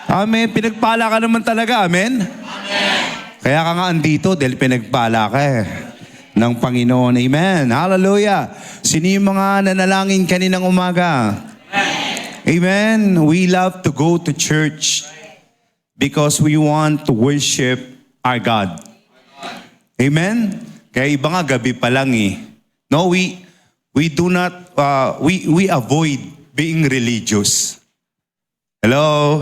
Amen. Pinagpala ka naman talaga. Amen? Amen. Kaya ka nga andito dahil pinagpala ka ng Panginoon. Amen. Hallelujah. Sino yung mga nanalangin kaninang umaga? Amen. We love to go to church because we want to worship our God. Amen. Kaya iba nga gabi pa lang eh. No, we do not we avoid being religious. Hello.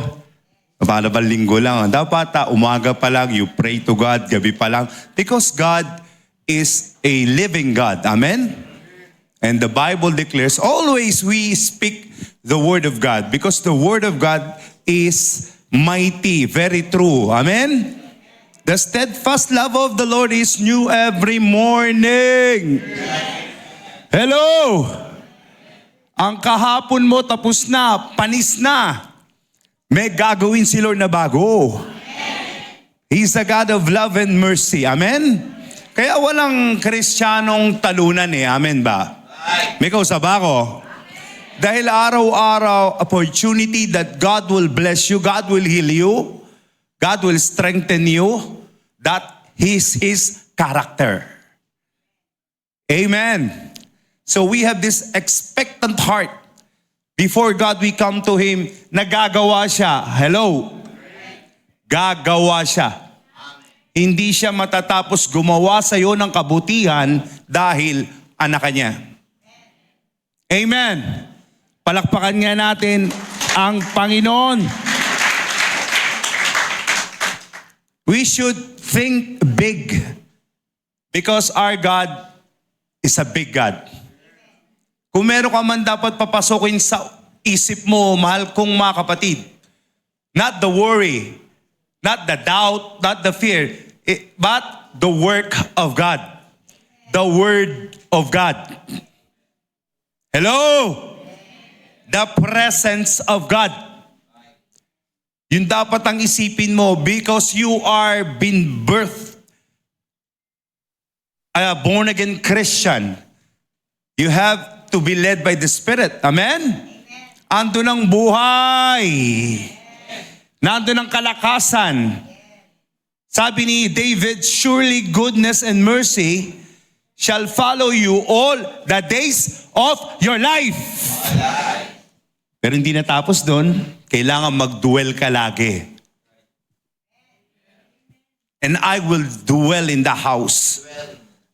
Paano ba linggo lang? Dapat umaga pa lang you pray to God, gabi pa lang because God is a living God. Amen. And the Bible declares, always we speak the Word of God because the Word of God is mighty, very true. Amen? The steadfast love of the Lord is new every morning. Hello? Ang kahapon mo tapos na, panis na. May gagawin si Lord na bago. He's a God of love and mercy. Amen? Kaya walang Kristiyanong talunan eh. Amen ba? May kausap ako. Dahil araw-araw, opportunity that God will bless you, God will heal you, God will strengthen you. That is His character. Amen. So we have this expectant heart. Before God, we come to Him, nagagawa siya. Hello? Gagawa siya. Hindi siya matatapos gumawa sa iyo ng kabutihan dahil anak niya. Amen. Palakpakan nga natin ang Panginoon. We should think big because our God is a big God. Kung meron ka man dapat papasokin sa isip mo, mahal kong mga kapatid, not the worry, not the doubt, not the fear, but the work of God. The Word of God. Hello? The presence of God. Yun dapat ang isipin mo because you are been birthed a born-again Christian. You have to be led by the Spirit. Amen? Ando ng buhay. Nando ng kalakasan. Sabi ni David, surely goodness and mercy shall follow you all the days of your life. Pero hindi natapos doon, kailangan mag-dwell ka lagi. And I will dwell in the house.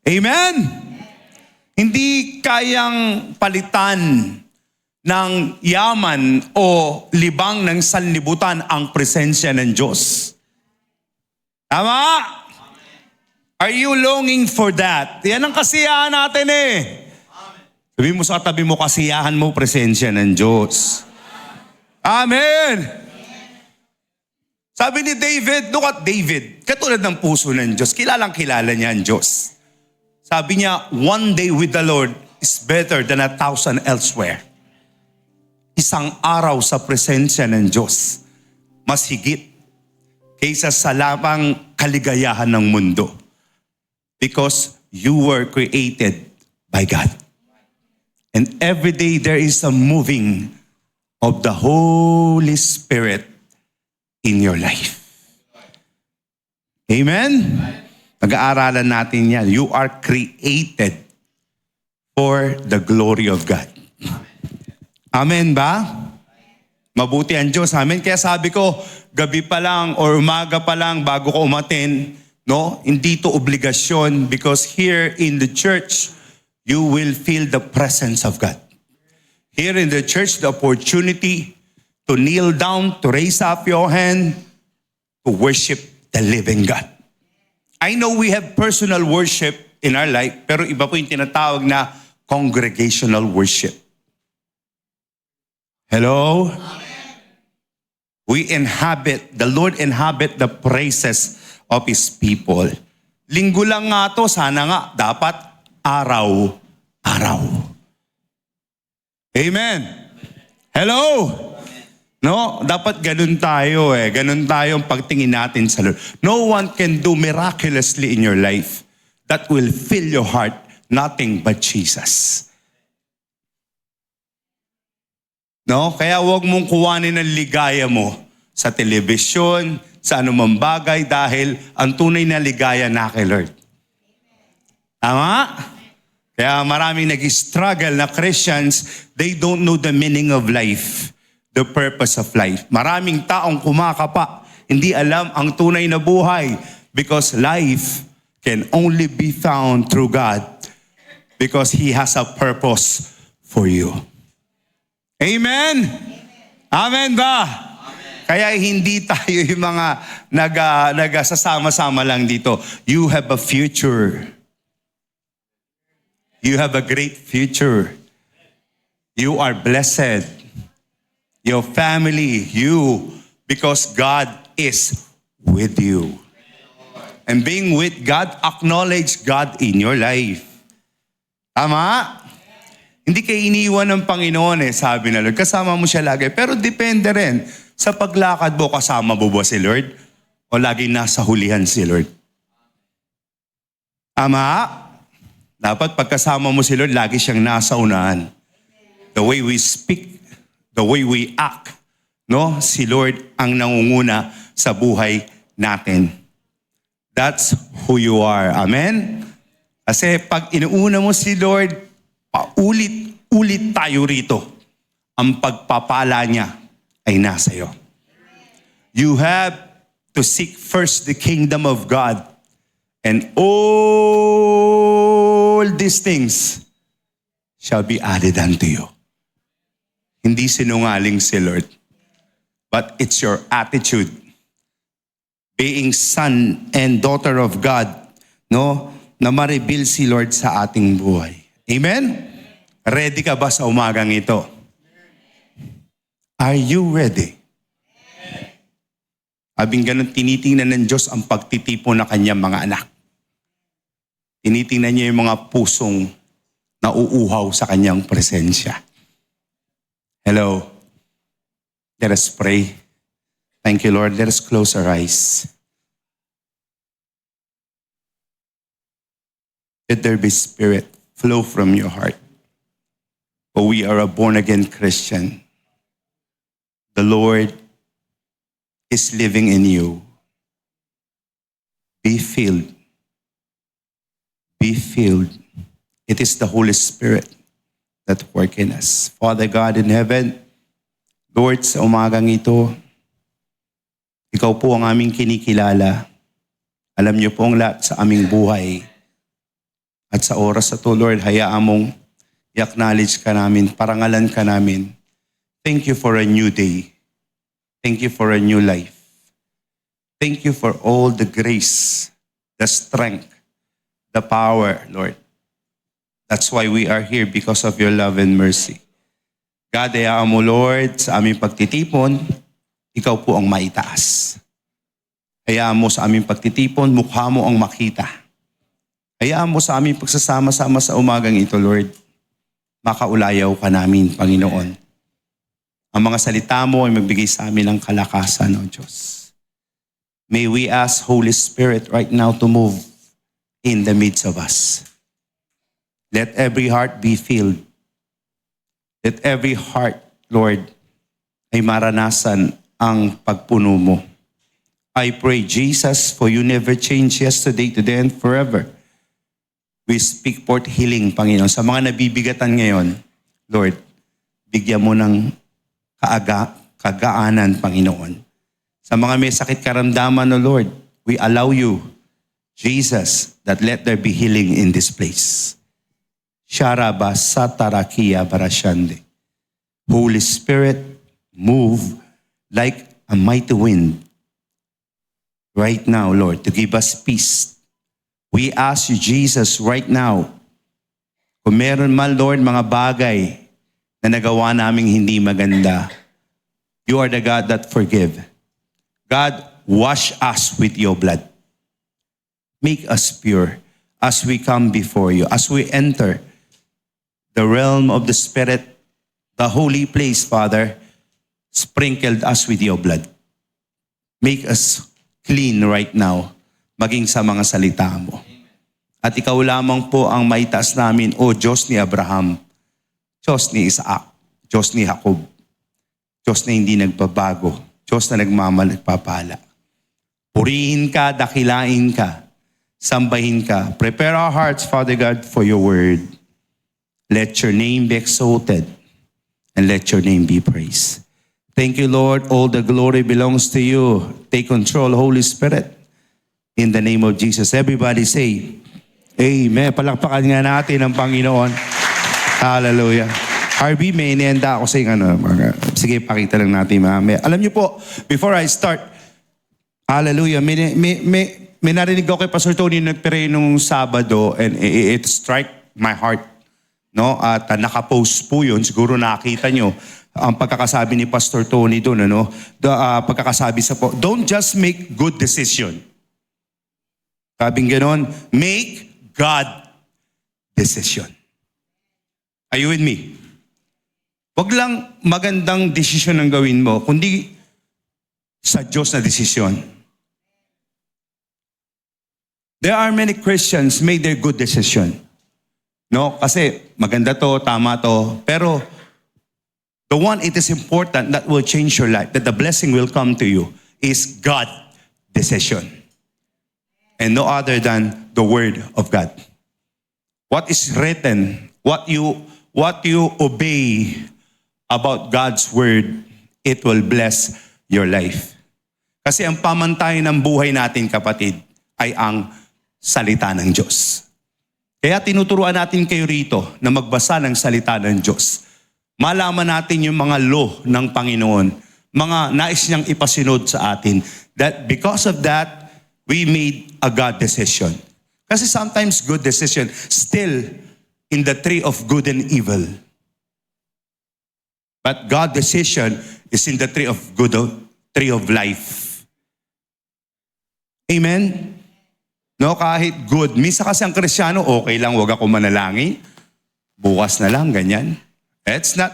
Amen? Hindi kayang palitan ng yaman o libang ng sanlibutan ang presensya ng Diyos. Tama? Are you longing for that? Yan ang kasiyahan natin eh. Sabi mo sa katabi mo, kasiyahan mo presensya ng Diyos. Amen! Sabi ni David, look at David, katulad ng puso ng Diyos, kilalang kilala niya ang Diyos. Sabi niya, one day with the Lord is better than 1,000 elsewhere. Isang araw sa presensya ng Diyos, mas higit kaysa sa lapang kaligayahan ng mundo. Because you were created by God. And every day there is a moving of the Holy Spirit in your life. Amen? Pag-aaralan natin yan. You are created for the glory of God. Amen ba? Mabuti ang Diyos. Amen? Kaya sabi ko, gabi pa lang or umaga pa lang bago ko umaten, no? Hindi to obligasyon because here in the church, you will feel the presence of God. Here in the church, the opportunity to kneel down, to raise up your hand, to worship the living God. I know we have personal worship in our life, pero iba po yung tinatawag na congregational worship. Hello? The Lord inhabit the praises of His people. Linggo lang nga to, sana nga, dapat araw-araw. Amen. Hello? No, dapat ganun tayo eh. Ganun tayo ang pagtingin natin sa Lord. No one can do miraculously in your life that will fill your heart, nothing but Jesus. No? Kaya huwag mong kuwanin ang ligaya mo sa telebisyon, sa anumang bagay dahil ang tunay na ligaya na kay Lord. Tama? Kaya maraming nag-struggle na Christians, they don't know the meaning of life, the purpose of life. Maraming taong kumakapa, hindi alam ang tunay na buhay because life can only be found through God because He has a purpose for you. Amen? Amen ba? Kaya hindi tayo yung mga nagsasama-sama lang dito. You have a future. You have a great future. You are blessed. Your family, you, because God is with you. And being with God, acknowledge God in your life. Tama? Hindi kayo iniwan ng Panginoon sabi na Lord. Kasama mo siya lagi. Pero depende rin sa paglakad mo, kasama mo ba si Lord? O lagi nasa hulihan si Lord? Tama? Dapat pagkasama mo si Lord, lagi siyang nasa unahan. The way we speak, the way we act, no? Si Lord ang nangunguna sa buhay natin. That's who you are. Amen? Kasi pag inuuna mo si Lord, paulit-ulit tayo rito. Ang pagpapala niya ay nasa iyo. You have to seek first the kingdom of God and all these things shall be added unto you. Hindi sinungaling si Lord, but it's your attitude. Being son and daughter of God, no? Na ma-reveal si Lord sa ating buhay. Amen? Ready ka ba sa umagang ito? Are you ready? Abing ganun, tinitingnan ng Diyos ang pagtitipon ng kanyang mga anak. Tinitingnan niya yung mga pusong nauuhaw sa kanyang presensya. Hello. Let us pray. Thank you, Lord. Let us close our eyes. Let there be Spirit flow from your heart. For we are a born-again Christian. The Lord is living in you. Be filled. Be filled. It is the Holy Spirit that work in us. Father God in heaven, Lord, sa umagang ito, ikaw po ang aming kinikilala. Alam niyo po ang lahat sa aming buhay. At sa oras na to, Lord, hayaan mong i-acknowledge ka namin, parangalan ka namin. Thank you for a new day. Thank you for a new life. Thank you for all the grace, the strength, the power, Lord. That's why we are here, because of your love and mercy. God, hayaan mo, Lord, sa aming pagtitipon, ikaw po ang maitaas. Hayaan mo sa aming pagtitipon, mukha mo ang makita. Hayaan mo sa aming pagsasama-sama sa umagang ito, Lord. Makaulayaw ka namin, Panginoon. Ang mga salita mo ay magbigay sa amin ng kalakasan, O Diyos. May we ask Holy Spirit right now to move in the midst of us. Let every heart be filled. Let every heart, Lord, ay maranasan ang pagpuno mo. I pray, Jesus, for you never change yesterday, today, and forever. We speak forth healing, Panginoon. Sa mga nabibigatan ngayon, Lord, bigyan mo ng kagaanan, Panginoon. Sa mga may sakit karamdaman, O Lord, we allow you, Jesus, that let there be healing in this place. Sharaba satarakia barashande. Holy Spirit, move like a mighty wind right now, Lord, to give us peace. We ask you, Jesus, right now, kung meron man, Lord, mga bagay na nagawa naming hindi maganda, you are the God that forgive. God, wash us with your blood. Make us pure as we come before you, as we enter the realm of the Spirit, the holy place, Father, sprinkled us with your blood. Make us clean right now, maging sa mga salita mo. At ikaw lamang po ang maitaas namin, O Diyos ni Abraham, Diyos ni Isaac, Diyos ni Jacob, Diyos na hindi nagbabago, Diyos na nagpapala. Purihin ka, dakilain ka, sambahin ka. Prepare our hearts, Father God, for your word. Let your name be exalted and let your name be praised. Thank you, Lord. All the glory belongs to you. Take control, Holy Spirit. In the name of Jesus. Everybody say, Amen. Palakpakan nga natin ang Panginoon. Hallelujah. Harvey, may inienda ako sa sige, pakita lang natin mamaya. Alam niyo po, before I start, hallelujah, may narinig ako kay Pastor Tony nagpray nung Sabado and it struck my heart. No? At nakapost po yun, siguro nakita nyo ang pagkakasabi ni Pastor Tony doon. Pagkakasabi sa po, don't just make good decision. Sabing ganon, make God decision. Are you with me? Wag lang magandang desisyon ang gawin mo, kundi sa Diyos na desisyon. There are many Christians made their good decision. No? Kasi maganda to, tama to. Pero the one it is important that will change your life, that the blessing will come to you, is God decision. And no other than the Word of God. What is written, what you obey about God's Word, it will bless your life. Kasi ang pamantayan ng buhay natin, kapatid, ay ang salita ng Diyos. Kaya tinuturuan natin kayo rito na magbasa ng salita ng Diyos. Malaman natin yung mga law ng Panginoon, mga nais niyang ipasinod sa atin. That because of that, we made a God decision. Kasi sometimes good decision still in the tree of good and evil. But God decision is in the tree of good, tree of life. Amen? No, kahit good. Minsan kasi ang Kristiyano, okay lang, wag ako manalangin. Bukas na lang, ganyan. That's not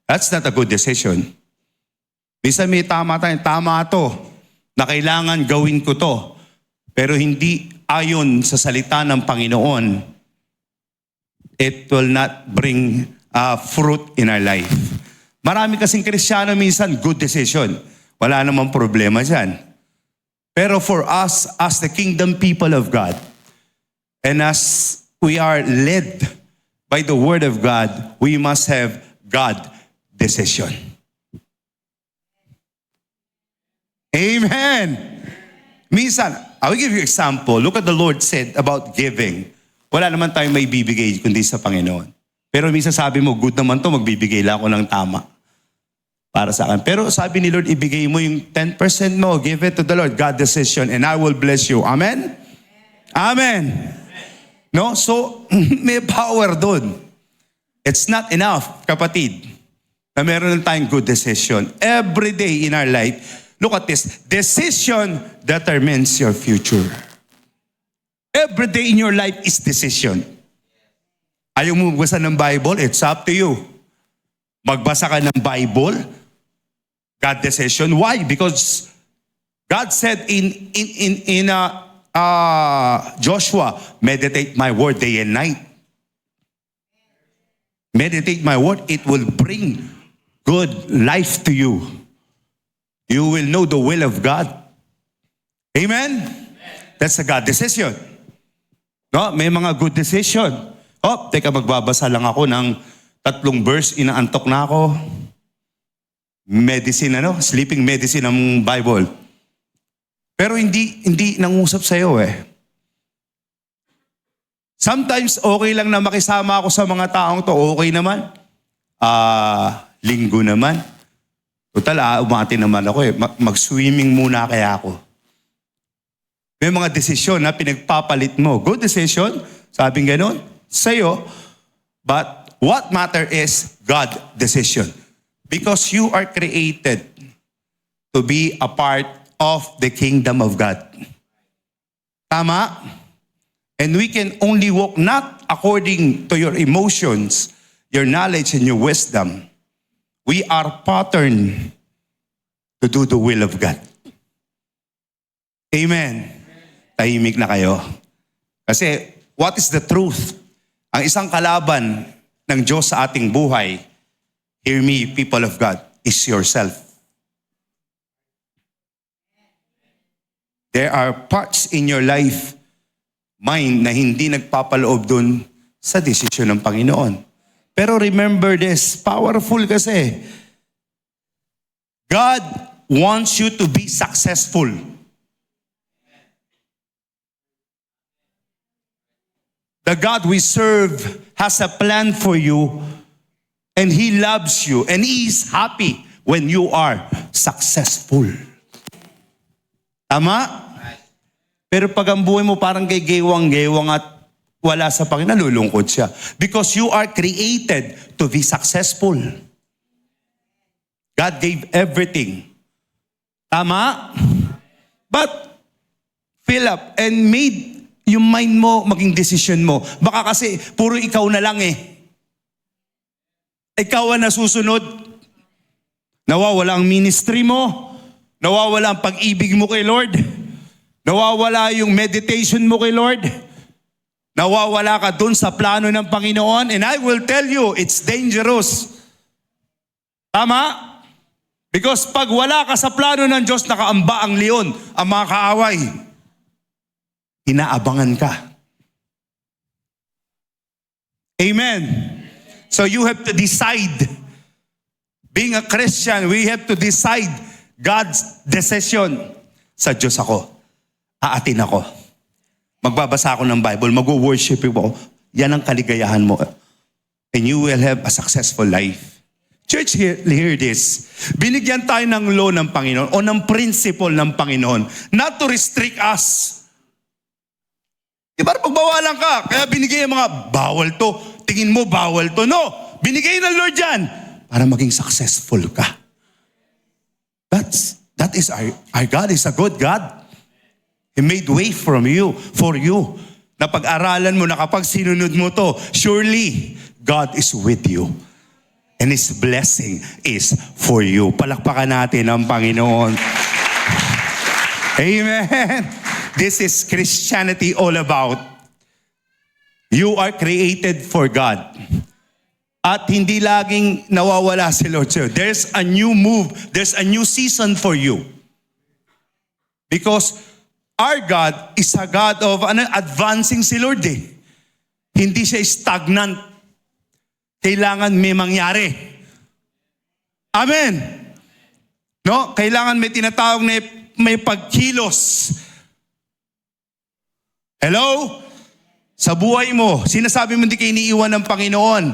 a good decision. Minsan may tama to, na kailangan gawin ko to. Pero hindi ayon sa salita ng Panginoon, it will not bring fruit in our life. Marami kasing Kristiyano minsan, good decision. Wala namang problema dyan. Pero for us, as the kingdom people of God, and as we are led by the Word of God, we must have God decision. Amen! Minsan, I will give you example. Look at the Lord said about giving. Wala naman tayong may bibigay kundi sa Panginoon. Pero minsan sabi mo, good naman to, magbibigay lang ako ng tama para sa akin. Pero sabi ni Lord, ibigay mo yung 10% mo, give it to the Lord, God decision, and I will bless you. Amen? Amen. No? So, may power doon. It's not enough, kapatid, na meron lang tayong good decision. Every day in our life, look at this. Decision determines your future. Every day in your life is decision. Ayaw mo magbasa ng Bible? It's up to you. Magbasa ka ng Bible, God decision. Why? Because God said in Joshua, meditate my word day and night. Meditate my word. It will bring good life to you. You will know the will of God. Amen? That's a God decision. No, may mga good decision. Oh, teka, magbabasa lang ako ng 3 verse, inaantok na ako. Medicine, sleeping medicine ng Bible. Pero hindi nangusap sa'yo eh. Sometimes okay lang na makisama ako sa mga taong to, okay naman. Linggo naman. Total, umati naman ako eh. Mag-swimming muna kaya ako. May mga desisyon na pinagpapalit mo. Good decision, sabing ganon, sa'yo. But what matter is God decision. Because you are created to be a part of the kingdom of God. Tama? And we can only walk not according to your emotions, your knowledge, and your wisdom. We are patterned to do the will of God. Amen. Tahimik na kayo. Kasi what is the truth? Ang isang kalaban ng Diyos sa ating buhay, hear me, people of God, is yourself. There are parts in your life, mind, na hindi nagpapaloob dun sa desisyon ng Panginoon. Pero remember this, powerful kasi. God wants you to be successful. The God we serve has a plan for you, and He loves you, and He is happy when you are successful. Tama? Pero pag ang buhay mo parang kay gewang-gewang at wala sa Panginoon, nalulungkot siya. Because you are created to be successful. God gave everything. Tama? But fill up and made yung mind mo maging decision mo. Baka kasi puro ikaw na lang eh. Ikaw ang nasusunod. Nawawala ang ministry mo. Nawawala ang pag-ibig mo kay Lord. Nawawala yung meditation mo kay Lord. Nawawala ka dun sa plano ng Panginoon. And I will tell you, it's dangerous. Tama? Because pag wala ka sa plano ng Diyos, nakaamba ang leon, ang mga kaaway. Inaabangan ka. Amen. So you have to decide. Being a Christian, we have to decide God's decision. Sa Diyos ako. Aatin ako. Magbabasa ako ng Bible, mag-worship ako. Yan ang kaligayahan mo. And you will have a successful life. Church, hear this. Binigyan tayo ng law ng Panginoon o ng principle ng Panginoon not to restrict us. Diba pagbawalan ka? Kaya binigay yung mga bawal to. Tingin mo bawal to. No. Binigay ng Lord yan para maging successful ka. That is our God is a good God. He made way for you. Na pag-aralan mo, na kapag sinunod mo to, surely God is with you. And His blessing is for you. Palakpakan natin ang Panginoon. Amen. This is Christianity all about. You are created for God. At hindi laging nawawala si Lord sa'yo. There's a new move. There's a new season for you. Because our God is a God of advancing si Lord eh. Hindi siya stagnant. Kailangan may mangyari. Amen. No? Kailangan may tinatawag na may pagkilos. Hello? Sa buhay mo, sinasabi mo hindi ka iniiwan ng Panginoon.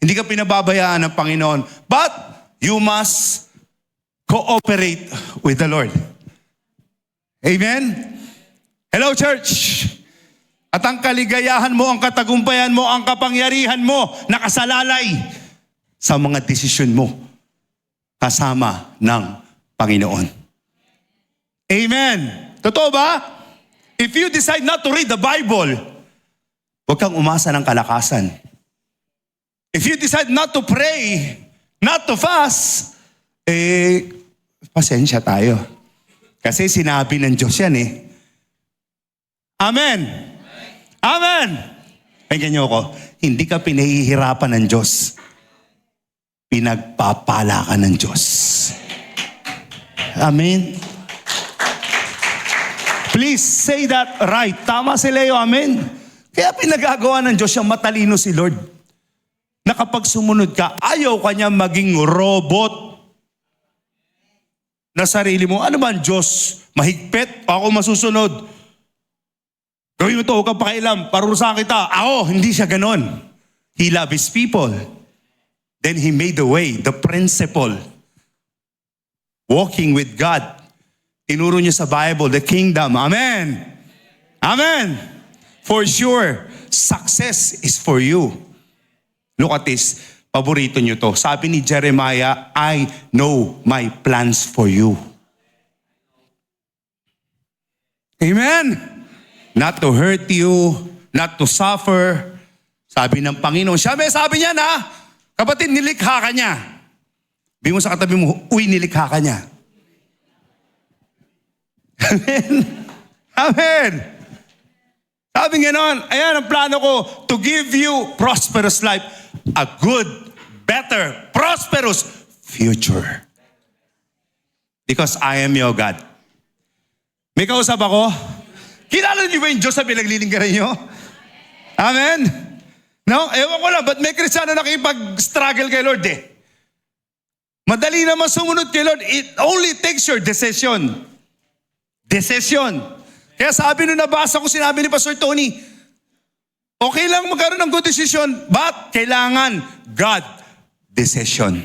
Hindi ka pinababayaan ng Panginoon. But you must cooperate with the Lord. Amen? Hello, church. At ang kaligayahan mo, ang katagumpayan mo, ang kapangyarihan mo, nakasalalay sa mga desisyon mo kasama ng Panginoon. Amen. Totoo ba? If you decide not to read the Bible, huwag kang umasa ng kalakasan. If you decide not to pray, not to fast, pasensya tayo. Kasi sinabi ng Diyos yan eh. Amen. Amen. Pakinggan niyo ako. Hindi ka pinahihirapan ng Diyos. Pinagpapala ka ng Diyos. Amen. Please say that right. Tama si Leo. Amen. Kaya pinagagawa ng Diyos yung matalino si Lord. Na kapag sumunod ka, ayaw ka niya maging robot na sarili mo. Ano ba ang Diyos? Mahigpit? Ako masusunod? Gawin mo ito, huwag kang pakialam, parurusahan kita. Ako, hindi siya ganon. He loved His people. Then He made the way, the principle. Walking with God. Tinuro niya sa Bible, the kingdom. Amen. Amen. For sure, success is for you. Look at this. Paborito niyo to. Sabi ni Jeremiah, I know my plans for you. Amen. Not to hurt you, not to suffer. Sabi ng Panginoon. Sabi niya na, kapatid, nilikha ka niya. Bigyan mo sa katabi mo, uy, nilikha ka niya. Amen. Amen. Sabi nga noon, ayan ang plano ko, to give you prosperous life, a good, better, prosperous future. Because I am your God. May May kausap ako? Kilala niyo ba yung Diyos na pinaglilingkaran niyo? Amen? No? Ewan ko lang, ba't may Kristiyano nakipag-struggle kay Lord eh? Madali naman sumunod kay Lord. It only takes your decision. Decision. Kaya sabi nung nabasa ko, sinabi ni Pastor Tony, okay lang magkaroon ng good decision, but kailangan God decision.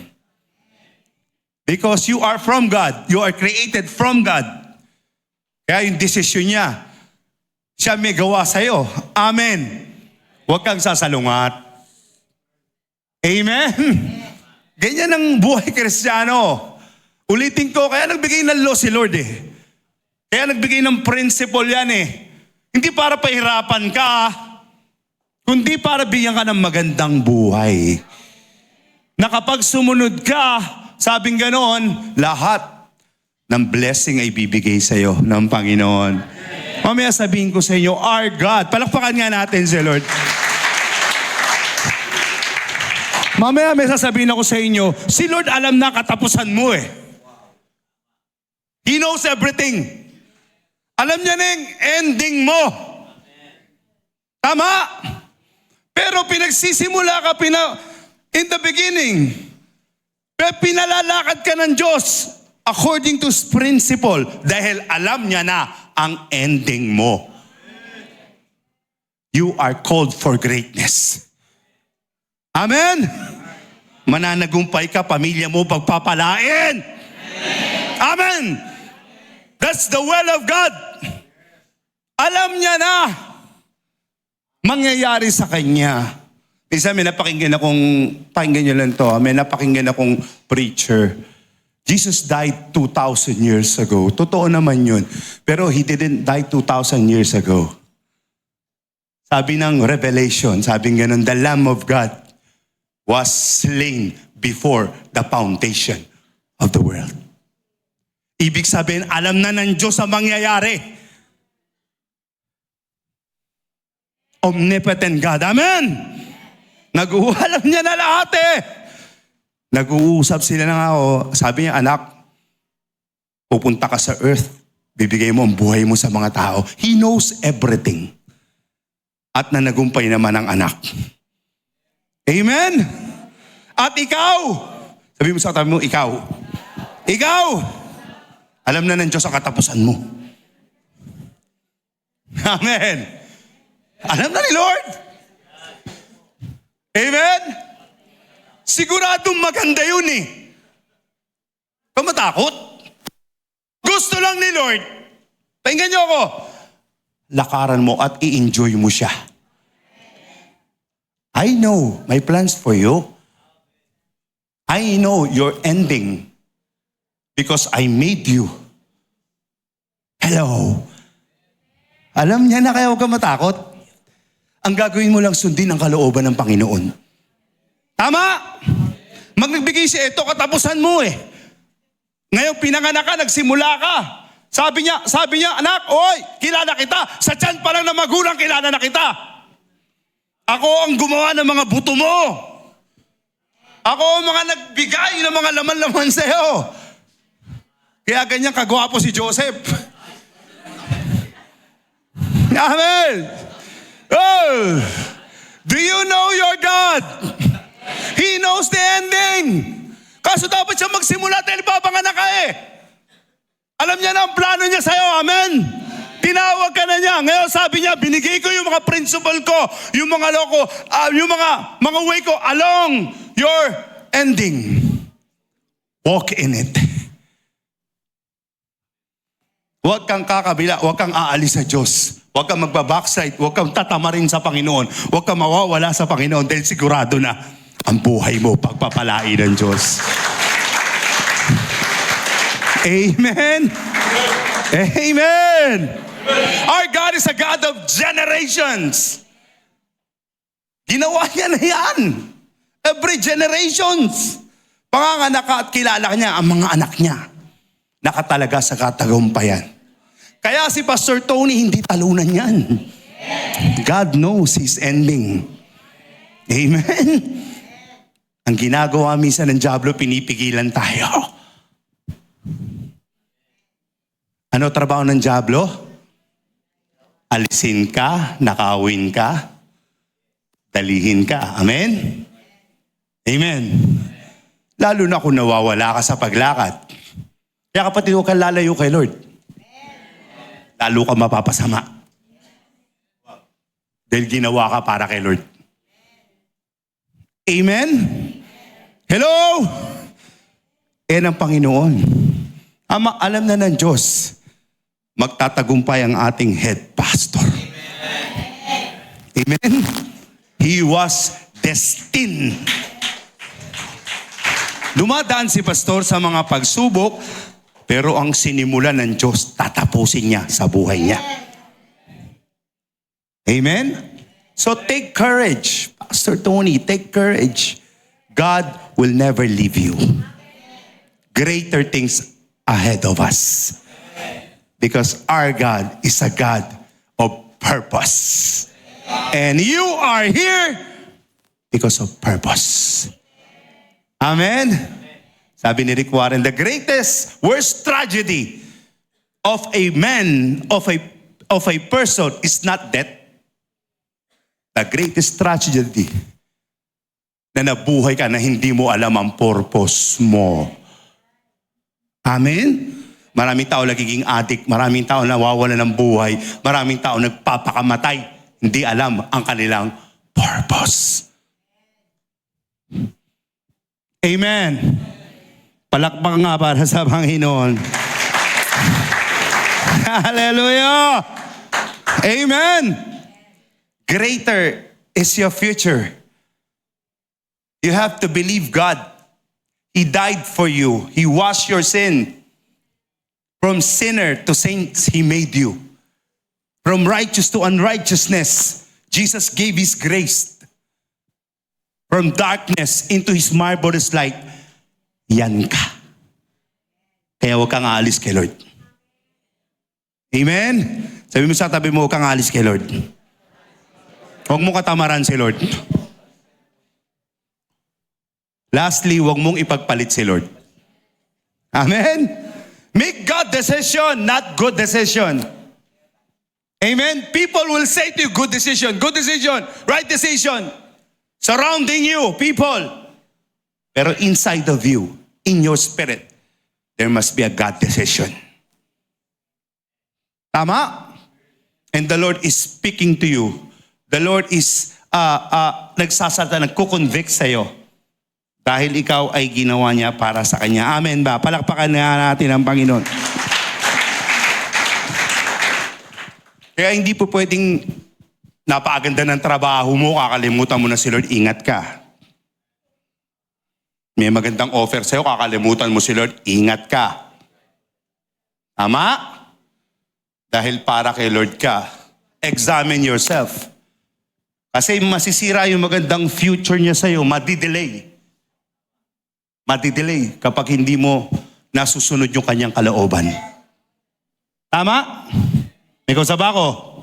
Because you are from God. You are created from God. Kaya yung decision niya, siya may gawa sa'yo. Amen. Huwag kang sasalungat. Amen. Ganyan ang buhay Kristiyano. Ulitin ko, kaya nagbigay ng law si Lord eh. Kaya nagbigay ng principle yan eh. Hindi para pahirapan ka, kundi para bigyan ka ng magandang buhay. Na kapag sumunod ka, sabing ganoon, lahat ng blessing ay bibigay sa iyo ng Panginoon. Mamaya sabihin ko sa inyo, our God. Palakpakan nga natin si Lord. Mamaya may sasabihin ako sa inyo, si Lord alam na katapusan mo eh. He knows everything. Alam niya na yung ending mo. Tama? Pero pinagsisimula ka, in the beginning, pinalalakad ka ng Diyos according to principle dahil alam niya na ang ending mo. You are called for greatness. Amen? Mananagumpay ka, pamilya mo pagpapalain. Amen? That's the will of God. Alam niya na mangyayari sa kanya. Isa may napakinggan nyo lang to, may napakinggan akong preacher. Jesus died 2,000 years ago. Totoo naman yun. Pero He didn't die 2,000 years ago. Sabi ng Revelation, sabi nga nun, the Lamb of God was slain before the foundation of the world. Ibig sabihin, alam na ng Diyos ang mangyayari. Omnipotent God. Amen! Nag-uuhalam niya na lahat eh. Nag-uusap sila na ako. Sabi niya, anak, pupunta ka sa earth. Bibigay mo ang buhay mo sa mga tao. He knows everything. At nanagumpay naman ang anak. Amen? At ikaw, sabi mo sa katabi mo, ikaw, alam na ng Diyos ang katapusan mo. Amen. Alam na ni Lord. Amen? Siguradong maganda yun eh. Kamatakot? Gusto lang ni Lord. Pakinggan niyo ako. Lakaran mo at i-enjoy mo siya. I know my plans for you. I know your ending because I made you. Hello. Alam niya na kaya huwag ka matakot. Ang gagawin mo lang sundin ang kalooban ng Panginoon. Tama? Magbigay siya, ito katapusan mo eh. Ngayon pinanganak ka, nagsimula ka. Sabi niya, anak, oy, kilala kita. Sa tiyan pa lang na magulang, kilala na kita. Ako ang gumawa ng mga buto mo. Ako ang mga nagbigay ng mga laman-laman sa'yo. Kaya ganyan kagwapo si Joseph. Amen. Oh, do you know your God? He knows the ending. Kaso dapat siya magsimula dahil babanganak ka eh. Alam niya na ang plano niya sa'yo. Amen. Tinawag ka na niya. Ngayon sabi niya, binigay ko yung mga principle ko, yung mga loko, yung mga way ko along your ending. Walk in it. Huwag kang kakabila, huwag kang aalis sa Diyos. Huwag kang magbabackslide, huwag kang tatamarin sa Panginoon, huwag kang mawawala sa Panginoon dahil sigurado na ang buhay mo pagpapalain ng Diyos. Amen? Amen! Our God is a God of generations. Ginawa niya na yan. Every generations. Panganganak ka at kilala niya ang mga anak niya. Nakatalaga sa katagumpayan. Kaya si Pastor Tony hindi talunan yan. God knows His ending. Amen? Ang ginagawa minsan ng dyablo, pinipigilan tayo. Ano trabaho ng dyablo? Alisin ka, nakawin ka, dalihin ka. Amen? Amen. Lalo na kung nawawala ka sa paglakad. Kaya kapatid, huwag kang lalayo kay Lord. Lalo ka mapapasama. Dahil ginawa ka para kay Lord. Amen? Hello? Ang Panginoon. Ama, alam na ng Diyos, magtatagumpay ang ating head pastor. Amen? He was destined. Dumadaan si pastor sa mga pagsubok, pero ang sinimulan ng Diyos, tatapusin niya sa buhay niya. Amen? So take courage. Pastor Tony, take courage. God will never leave you. Greater things ahead of us. Because our God is a God of purpose. And you are here because of purpose. Amen? Sabi ni Rick Warren, the greatest, worst tragedy of a man, of a person is not death. The greatest tragedy na nabuhay ka na hindi mo alam ang purpose mo. Amen? Maraming tao nagiging addict, maraming tao nawawala ng buhay, maraming tao nagpapakamatay, hindi alam ang kanilang purpose. Amen. Palakpak nga para sa Panginoon. Hallelujah. Amen. Greater is your future. You have to believe God. He died for you. He washed your sin. From sinner to saints, He made you. From righteous to unrighteousness, Jesus gave His grace. From darkness into His marvelous light, yan ka. Kaya huwag kang aalis kay Lord. Amen? Sabi mo sa tabi mo, huwag kang aalis kay Lord. Huwag mong katamaran si Lord. Lastly, huwag mong ipagpalit si Lord. Amen? Make God decision, not good decision. Amen? People will say to you, good decision, right decision. Surrounding you, people. Pero inside of you, in your spirit, there must be a God decision. Tama? And the Lord is speaking to you. The Lord is nagsasalita, nagkukonvict sa'yo. Dahil ikaw ay ginawa niya para sa Kanya. Amen ba? Palakpakan nga natin ang Panginoon. Kaya hindi po pwedeng napakaganda ng trabaho mo, kakalimutan mo na si Lord, ingat ka. May magandang offer sa'yo, kakalimutan mo si Lord, ingat ka. Tama? Dahil para kay Lord ka, examine yourself. Kasi masisira yung magandang future niya sa'yo, madidelay. Madidelay kapag hindi mo nasusunod yung kanyang kalooban. Tama? May kausap ako.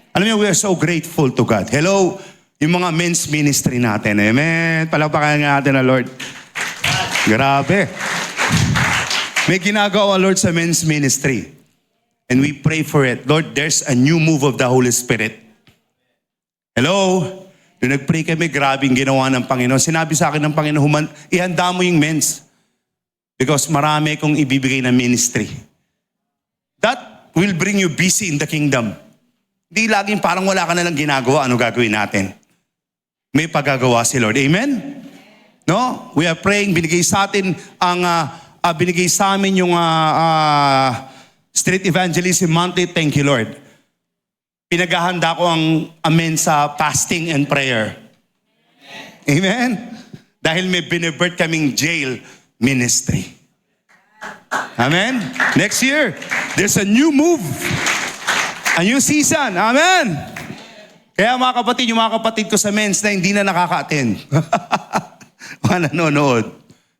Alam niyo, we are so grateful to God. Hello, yung mga men's ministry natin. Amen. Palakpakan nga natin na Lord. Grabe. May ginagawa Lord sa men's ministry. And we pray for it. Lord, there's a new move of the Holy Spirit. Hello? Nung nag-pray kami, grabe yung ginawa ng Panginoon. Sinabi sa akin ng Panginoon, ihanda mo yung men's. Because marami kong ibibigay na ministry. That will bring you busy in the kingdom. Hindi laging parang wala ka na lang ginagawa, ano gagawin natin? May pagagawa si Lord. Amen? No? We are praying, binigay sa atin binigay sa amin yung Street Evangelism Monthly. Thank you, Lord. Pinaghahanda ko ang amen sa fasting and prayer. Amen? Dahil may binibirth kaming jail ministry. Amen? Next year, there's a new move. A new season. Amen? Kaya mga kapatid, yung mga kapatid ko sa men's na hindi na nakaka-attend. Mga nanonood.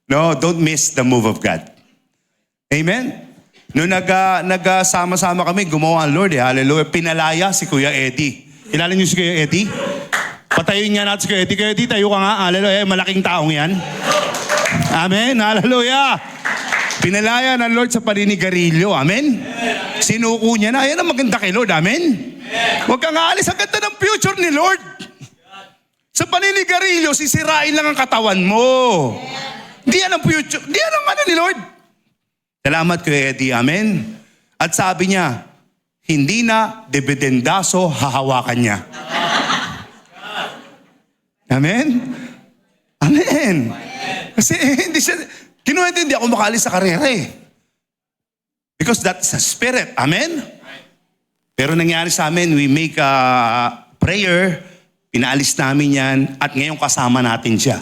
No, don't miss the move of God. Amen? Noong nagsama-sama kami, gumawa ang Lord. Hallelujah. Pinalaya si Kuya Eddie. Kilala niyo si Kuya Eddie? Patayin nga natin si Kuya Eddie. Kuya Eddie, tayo ka nga. Hallelujah. Malaking taong yan. Amen. Hallelujah. Pinalaya ng Lord sa paninigarilyo. Amen? Sinuko niya na. Ayan ang maganda kay Lord. Amen? Huwag kang aalis. Ang ganda ng future ni Lord. Sa paninigarilyo, sisirain lang ang katawan mo. Di yan ang future. Di yan ang ano ni Lord. Salamat Kuya Eddie. Amen? At sabi niya, hindi na dibidendaso hahawakan niya. Amen? Amen. Kasi hindi siya, kinuwento hindi ako makalis sa karera eh. Because that's a spirit. Amen? Pero nangyari sa amin, we make a prayer, pinaalis namin yan, at ngayon kasama natin siya.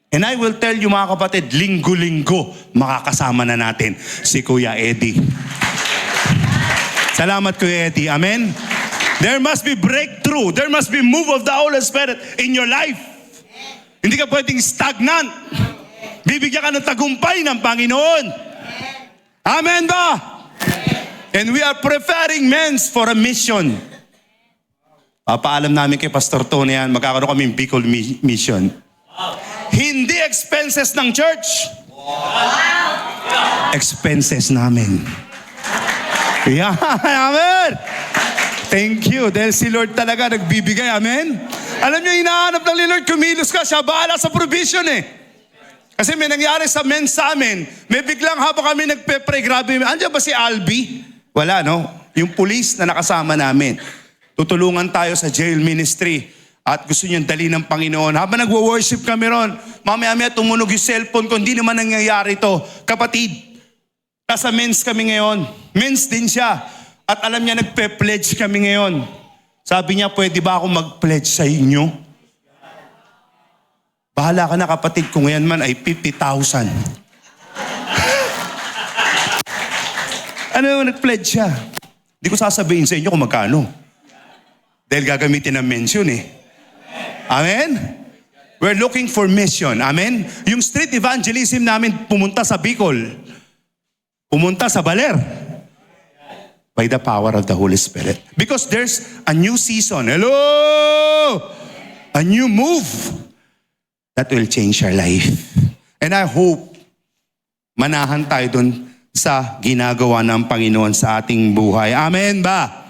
And I will tell you mga kapatid, linggo-linggo makakasama na natin si Kuya Eddie. Salamat Kuya Eddie. Amen? There must be breakthrough. There must be move of the Holy Spirit in your life. Hindi ka pwedeng stagnant. Bibigyan ka ng tagumpay ng Panginoon. Amen ba? And we are preparing men for a mission. Papaalam namin kay Pastor Tony yan, magkakaroon kami Bicol mission. Hindi expenses ng church. Expenses namin. Yeah, amen. Thank you. Dahil si Lord talaga nagbibigay. Amen? Alam niyo, hinahanap ng Lord, kumilos ka. Siya bahala sa provision eh. Kasi may nangyari sa men sa amin. May biglang habang kami nagpe-pray, grabe. Andiyan ba si Albi? Wala, no? Yung police na nakasama namin. Tutulungan tayo sa jail ministry. At gusto niyang dali ng Panginoon. Habang nagwo-worship kami ron, mamaya-maya tumunog yung cellphone ko. Hindi naman nangyayari to. Kapatid, nasa men's kami ngayon. Men's din siya. At alam niya, nagpe-pledge kami ngayon. Sabi niya, pwede ba ako mag-pledge sa inyo? Bahala ka na kapatid, kung ngayon man ay 50,000. Ano, nag-pledge siya. Hindi ko sasabihin sa inyo kung magkano. Dahil gagamitin ng mention eh. Amen? We're looking for mission. Amen? Yung street evangelism namin pumunta sa Bicol. Pumunta sa Baler. By the power of the Holy Spirit. Because there's a new season. Hello! A new move that will change our life. And I hope manahan tayo dun sa ginagawa ng Panginoon sa ating buhay. Amen ba?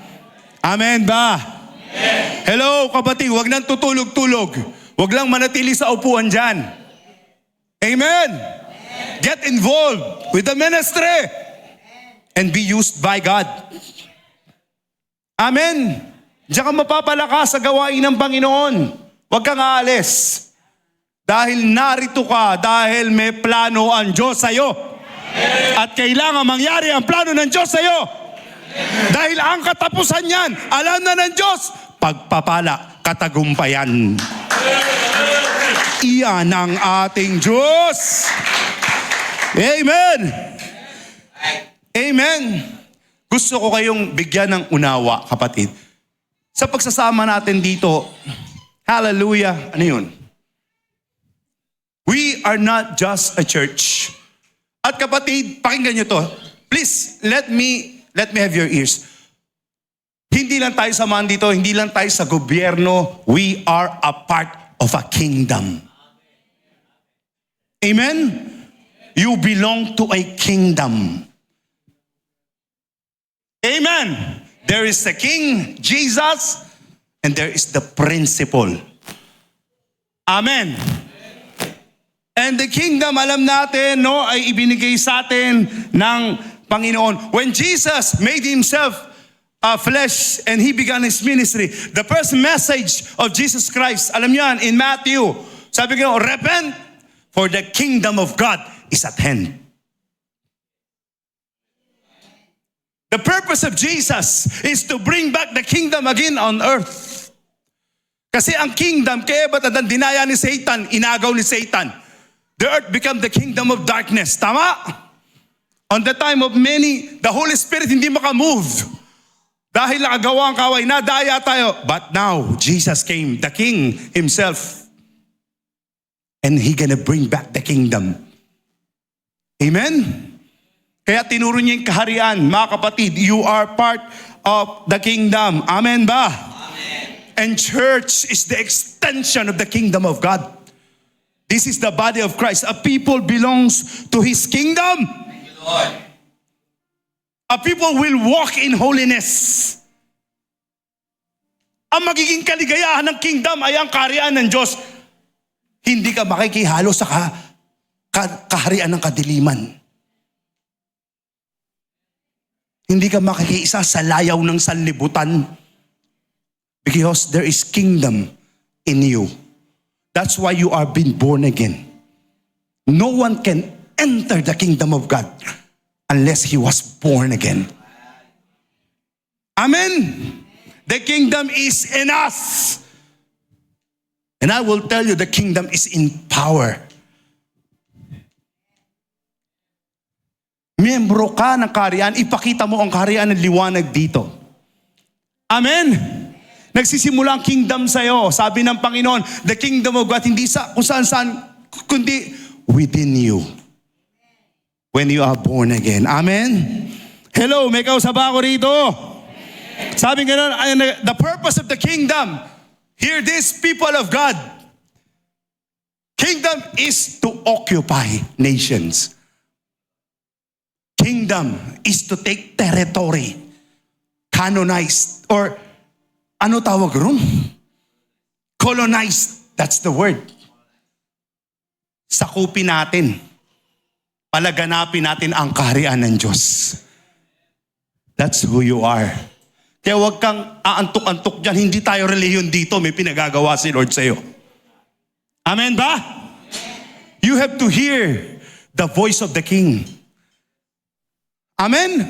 Amen ba? Amen. Hello kapatid, huwag nang tutulog-tulog. Huwag lang manatili sa upuan dyan. Amen? Get involved with the ministry. And be used by God. Amen. Diyan ka mapapalakas sa gawain ng Panginoon. Huwag kang aalis. Dahil narito ka, dahil may plano ang Diyos sa'yo. At kailangan mangyari ang plano ng Diyos sa'yo. Dahil ang katapusan niyan, alam na ng Diyos, pagpapala, katagumpayan. Iyan ang ating Diyos. Amen. Amen. Gusto ko kayong bigyan ng unawa, kapatid. Sa pagsasama natin dito, hallelujah, ano yun? We are not just a church. At kapatid, pakinggan nyo to. Please, let me have your ears. Hindi lang tayo samahan dito, hindi lang tayo sa gobyerno. We are a part of a kingdom. Amen? You belong to a kingdom. Amen. There is the King, Jesus, and there is the principle. Amen. And the kingdom, alam natin, no, ay ibinigay sa atin ng Panginoon. When Jesus made himself flesh and he began his ministry, the first message of Jesus Christ, alam niyo yan, in Matthew, sabi ko, repent, for the kingdom of God is at hand. The purpose of Jesus is to bring back the kingdom again on earth. Kasi ang kingdom, kaya ba't dinaya ni Satan, inagaw ni Satan? The earth became the kingdom of darkness. Tama? On the time of many, the Holy Spirit hindi makamove. Dahil nakagawa ang kaway, nadaya tayo. But now, Jesus came, the King himself. And he gonna bring back the kingdom. Amen? Kaya tinuro niya yung kaharian. Mga kapatid, you are part of the kingdom. Amen ba? Amen. And church is the extension of the kingdom of God. This is the body of Christ. A people belongs to His kingdom. A people will walk in holiness. Ang magiging kaligayahan ng kingdom ay ang kaharian ng Diyos. Hindi ka makikihalo sa kaharian ng kadiliman. Hindi ka makikiisa sa layaw ng sanlibutan. Because there is kingdom in you. That's why you are being born again. No one can enter the kingdom of God unless he was born again. Amen. The kingdom is in us. And I will tell you, the kingdom is in power. Miyembro ka ng kaharian, ipakita mo ang kaharian ng liwanag dito. Amen. Nagsisimula ang kingdom sa'yo. Sabi ng Panginoon, the kingdom of God, hindi sa kung saan, kundi within you. When you are born again. Amen? Hello, may kausaba ako rito. Sabi nga the purpose of the kingdom, hear this, people of God. Kingdom is to occupy nations. Kingdom is to take territory. Canonized, or ano tawag ron? Colonized, that's the word. Sakupin natin. Palaganapin natin ang kaharian ng Diyos. That's who you are. Kaya huwag kang aantok-antok dyan. Hindi tayo reliyon dito. May pinagagawa si Lord sa'yo. Amen ba? You have to hear the voice of the King. Amen?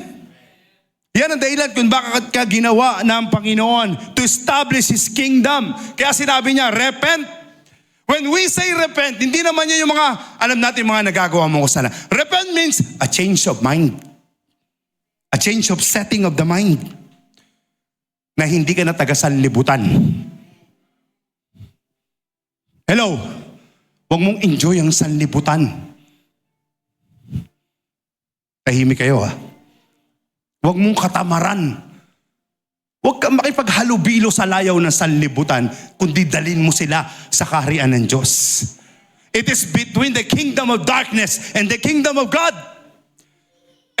Yan ang dahilan kung bakit ka ginawa ng Panginoon to establish His kingdom. Kaya sinabi niya, repent. When we say repent, hindi naman yan yung mga, alam natin mga nagagawa mo ko sana. Repent means a change of mind. A change of setting of the mind. Na hindi ka na taga-sanlibutan. Hello? Huwag mong enjoy ang sanlibutan. Tahimik kayo ha. Huwag mong katamaran. Huwag kang makipaghalubilo sa layaw ng sanlibutan, kundi dalhin mo sila sa kaharian ng Diyos. It is between the kingdom of darkness and the kingdom of God.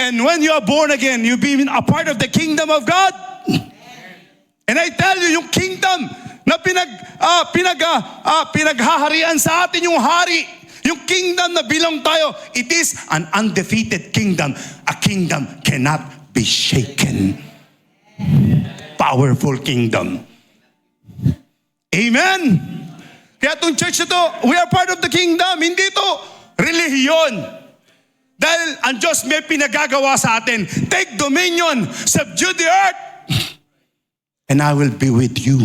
And when you are born again, you be a part of the kingdom of God. And I tell you, yung kingdom na pinaghaharian sa atin, yung hari, yung kingdom na bilang tayo, it is an undefeated kingdom. A kingdom cannot be shaken. Powerful kingdom. Amen? Kaya itong church na to, we are part of the kingdom. Hindi ito relihiyon. Dahil ang Diyos may pinagagawa sa atin. Take dominion, subdue the earth, and I will be with you.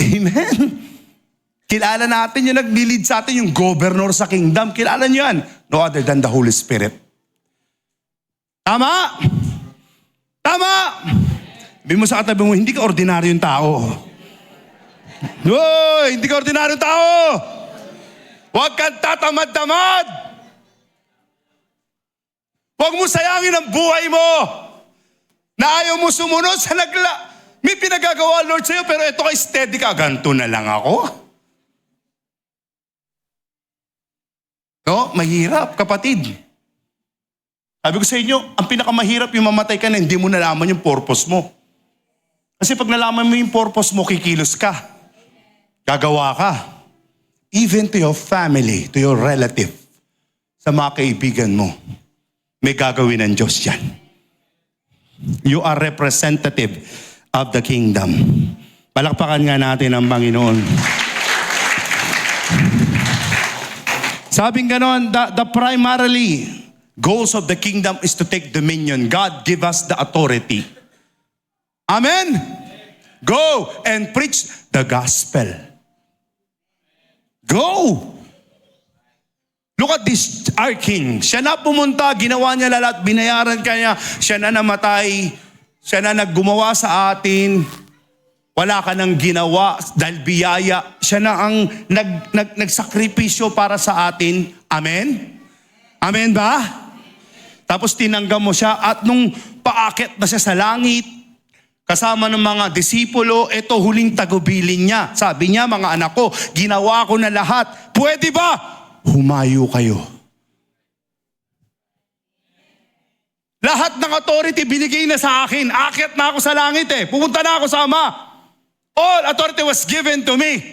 Amen? Kilala natin yung nag-lead sa atin, yung governor sa kingdom. Kilala nyo yan. No other than the Holy Spirit. Tama? Tama! Sabi mo sa katabi mo, hindi ka ordinaryong tao. Hoy, hindi ka ordinaryong tao! Huwag kang tatamad-tamad! Huwag mo sayangin ang buhay mo na ayaw mo sumunod sa may pinagagawa Lord sa'yo, pero ito kay steady ka, ganito na lang ako. No, mahirap, kapatid. Sabi ko sa inyo, ang pinakamahirap yung mamatay ka na hindi mo nalaman yung purpose mo. Kasi pag nalaman mo yung purpose mo, kikilos ka. Gagawa ka. Even to your family, to your relative, sa mga kaibigan mo, may gagawin ng Diyos yan. You are representative of the kingdom. Palakpakan nga natin ang Panginoon. Sabing ganon, the primarily goals of the kingdom is to take dominion. God give us the authority. Amen? Go and preach the gospel. Go! Look at this, our king. Siya na pumunta, ginawa niya lahat, binayaran kanya, siya na namatay, siya na naggumawa sa atin. Wala ka nang ginawa dahil biyaya. Siya na ang nagsakripisyo para sa atin. Amen? Amen ba? Tapos tinanggap mo siya at nung paakit na siya sa langit, kasama ng mga disipulo, ito huling tagubilin niya. Sabi niya, mga anak ko, ginawa ko na lahat. Pwede ba? Humayo kayo Lahat ng authority binigay na sa akin. Aakyat na ako sa langit eh. Pupunta na ako sa Ama. All authority was given to me.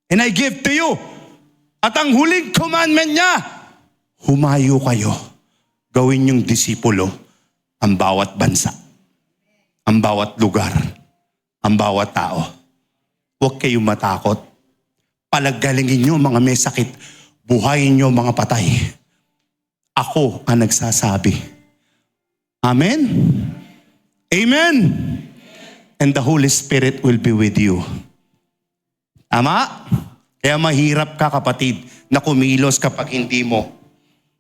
And I give to you. At ang huling commandment niya, humayo kayo. Gawin yung disipulo ang bawat bansa, ang bawat lugar, ang bawat tao. Huwag kayong matakot. Palagalingin nyo mga may sakit. Buhayin nyo mga patay. Ako ang nagsasabi. Amen? Amen? And the Holy Spirit will be with you. Tama? Kaya mahirap ka kapatid na kumilos kapag hindi mo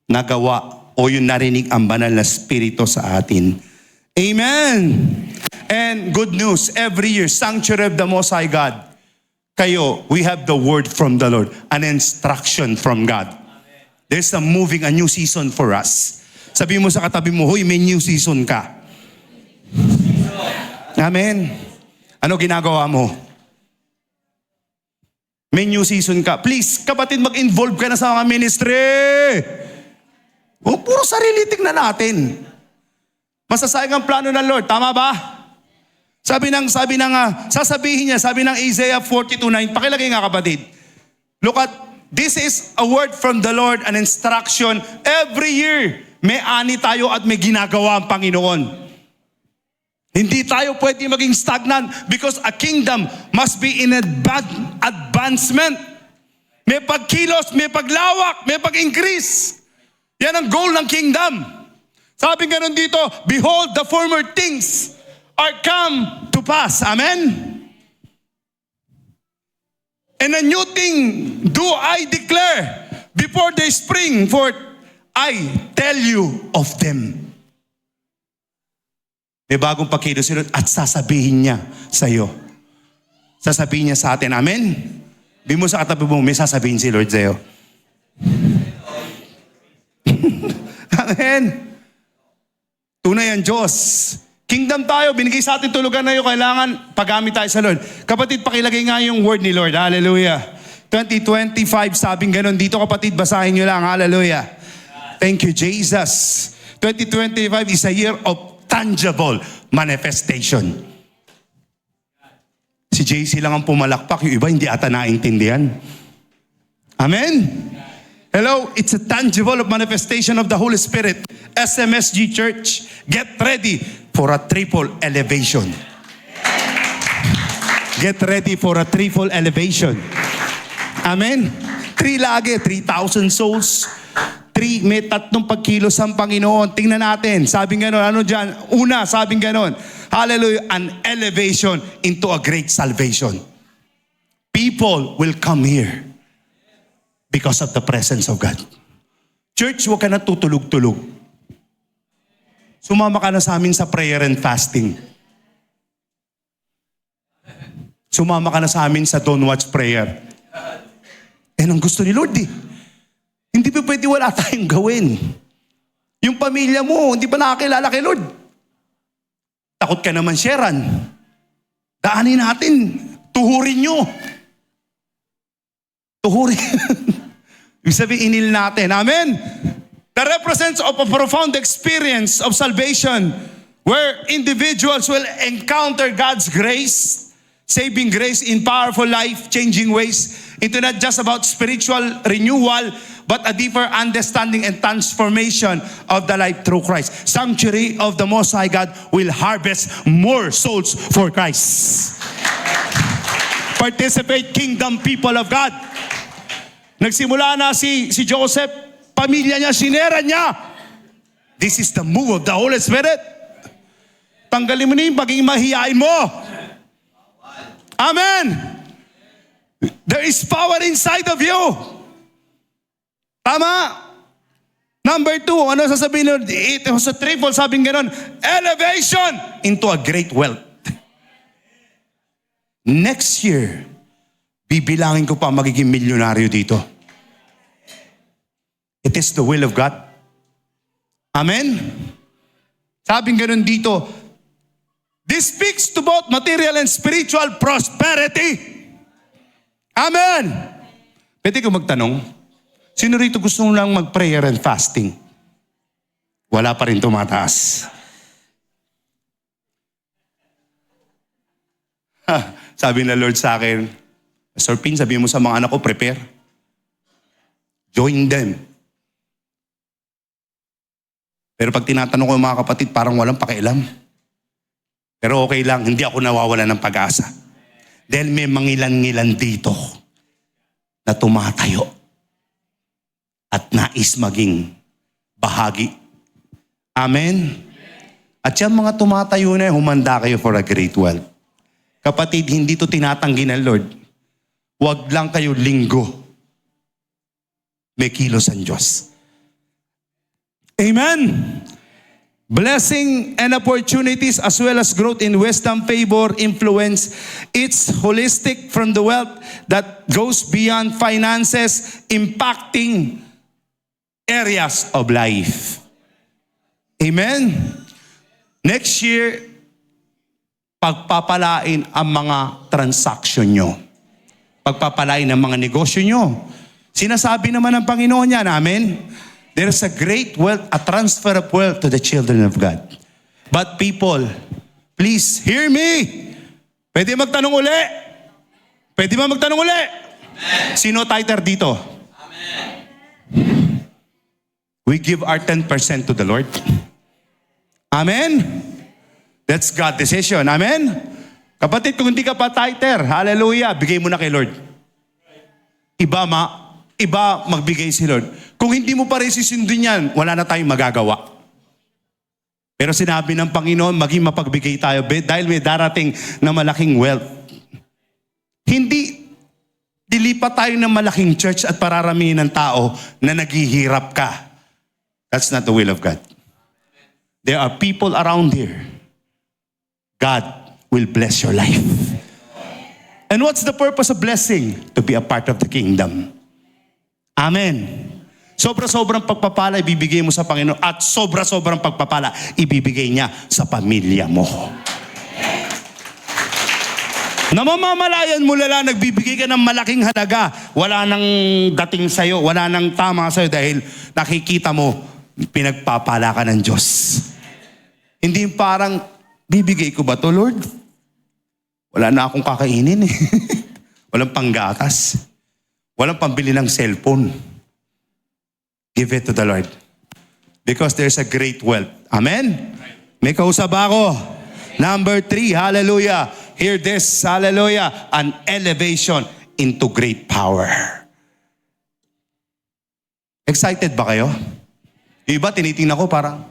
nagawa o yung narinig ang banal na Espiritu sa atin. Amen! And good news, every year, Sanctuary of the Most High God, kayo, we have the word from the Lord, an instruction from God. There's a moving, a new season for us. Sabi mo sa katabi mo, huy, may new season ka. Amen. Ano ginagawa mo? May new season ka. Please, kapatid, mag-involve ka na sa mga ministry. O, puro sarili tingnan natin. Masasayang ang plano ng Lord. Tama ba? Sasabihin niya, sabi ng Isaiah 42:9, pakilagay nga kapatid. Look at, this is a word from the Lord, an instruction. Every year, may ani tayo at may ginagawa ang Panginoon. Hindi tayo pwede maging stagnant because a kingdom must be in advancement. May pagkilos, may paglawak, may pag-increase. Yan ang goal ng kingdom. Sabi nga nun dito, behold, the former things are come to pass. Amen? And a new thing do I declare before they spring forth. I tell you of them. May bagong pagkilos si Lord at sasabihin niya sa iyo. Sasabihin niya sa atin. Amen? Di mo sa katabi mo, may sasabihin si Lord sa iyo. Amen? Tunay ang Diyos. Kingdom tayo, binigay sa atin tulugan na yun, kailangan paggamit tayo sa Lord. Kapatid, pakilagay nga yung word ni Lord. Hallelujah. 2025, sabing ganun. Dito kapatid, basahin nyo lang. Hallelujah. Thank you, Jesus. 2025 is a year of tangible manifestation. Si JC lang ang pumalakpak, yung iba hindi ata naintindihan. Amen? Hello, it's a tangible manifestation of the Holy Spirit. SMSG Church, get ready for a triple elevation. Get ready for a triple elevation. Amen? 3 lagi, 3,000 souls. 3, may 3 pagkilos ang Panginoon. Tingnan natin, sabing gano'n, ano dyan? Una, sabing gano'n, hallelujah, an elevation into a great salvation. People will come here because of the presence of God. Church, huwag ka na tutulog-tulog. Sumama ka na sa amin sa prayer and fasting. Sumama ka na sa amin sa Don't Watch Prayer. Yan ang gusto ni Lord eh. Hindi pa pwede wala tayong gawin. Yung pamilya mo, hindi pa nakakilala kay Lord. Takot ka naman, Sharon. Daanin natin. Tuhurin nyo. Tuhurin. Ibig sabihin, inil natin. Amen? That represents of a profound experience of salvation where individuals will encounter God's grace, saving grace in powerful life-changing ways. Into not just about spiritual renewal, but a deeper understanding and transformation of the life through Christ. Sanctuary of the Most High God will harvest more souls for Christ. Participate, kingdom people of God. Nagsimula na si Joseph, pamilya niya, sinera niya. This is the move of the Holy Spirit. Tanggalin mo na yung pagiging mahihain mo. Amen. There is power inside of you. Tama. Number 2, ano sasabihin nyo? It was a triple, sabing gano'n, elevation into a great wealth. Next year, bibilangin ko pa magiging milyonaryo dito. It is the will of God. Amen? Sabing gano'n dito, this speaks to both material and spiritual prosperity. Amen! Pwede ko magtanong, sino rito gusto lang mag-prayer and fasting? wala pa rin tumataas. Sabi na Lord sa akin, Pastor Pin, sabi mo sa mga anak ko, prepare. Join them. Pero pag tinatanong ko yung mga kapatid, parang walang pakialam. Pero okay lang, hindi ako nawawala ng pag-asa. Dahil may mangilan-ngilan dito na tumatayo at nais maging bahagi. Amen? At yung mga tumatayo na, humanda kayo for a great wealth. Kapatid, hindi to tinatanggi ng Lord. Huwag lang kayo linggo. May kilos ang Diyos. Amen? Blessing and opportunities as well as growth in wisdom, favor, influence. It's holistic from the wealth that goes beyond finances, impacting areas of life. Amen? Next year, pagpapalain ang mga transaksyon nyo. Pagpapalain ang mga negosyo nyo. Sinasabi naman ng Panginoon yan, amen? There's a great wealth, a transfer of wealth to the children of God. But people, please hear me. Pwede magtanong uli? Pwede ba magtanong uli? Amen. Sino tither dito? Amen. We give our 10% to the Lord. Amen? That's God's decision. Amen? Kapatid, kung hindi ka pa tither, hallelujah, bigay mo na kay Lord. Iba magbigay si Lord. Kung hindi mo pa rin susundin yan, wala na tayong magagawa. Pero sinabi ng Panginoon, maging mapagbigay tayo dahil may darating na malaking wealth. Hindi dilipat tayo ng malaking church at pararamihin ng tao na naghihirap ka. That's not the will of God. There are people around here. God will bless your life. And what's the purpose of blessing? To be a part of the kingdom. Amen. Sobra-sobrang pagpapala ibibigay mo sa Panginoon at sobra-sobrang pagpapala ibibigay niya sa pamilya mo. Namamamalayan mo lala, nagbibigay ka ng malaking halaga. Wala nang dating sa'yo, wala nang tama sa'yo dahil nakikita mo, pinagpapala ka ng Diyos. Hindi parang, bibigay ko ba to, Lord? Wala na akong kakainin eh. Walang panggatas. Walang pambili ng cellphone. Give it to the Lord. Because there's a great wealth. Amen? May kausap ako. Number 3, hallelujah. Hear this, hallelujah. An elevation into great power. Excited ba kayo? Iba, tinitingnan ko parang,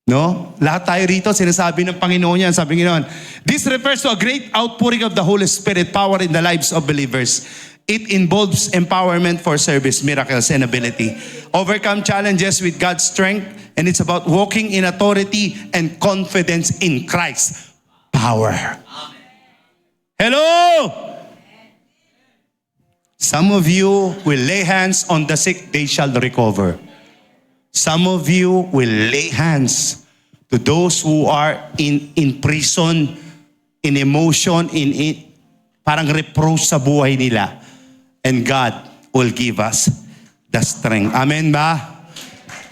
no? Lahat tayo rito, sinasabi ng Panginoon yan. Sabi ng Panginoon, this refers to a great outpouring of the Holy Spirit power in the lives of believers. It involves empowerment for service, miracles, and ability. Overcome challenges with God's strength, and it's about walking in authority and confidence in Christ's power. Hello! Some of you will lay hands on the sick, they shall recover. Some of you will lay hands to those who are in prison, in emotion, in parang reproach sa buhay nila. And God will give us the strength. Amen ba?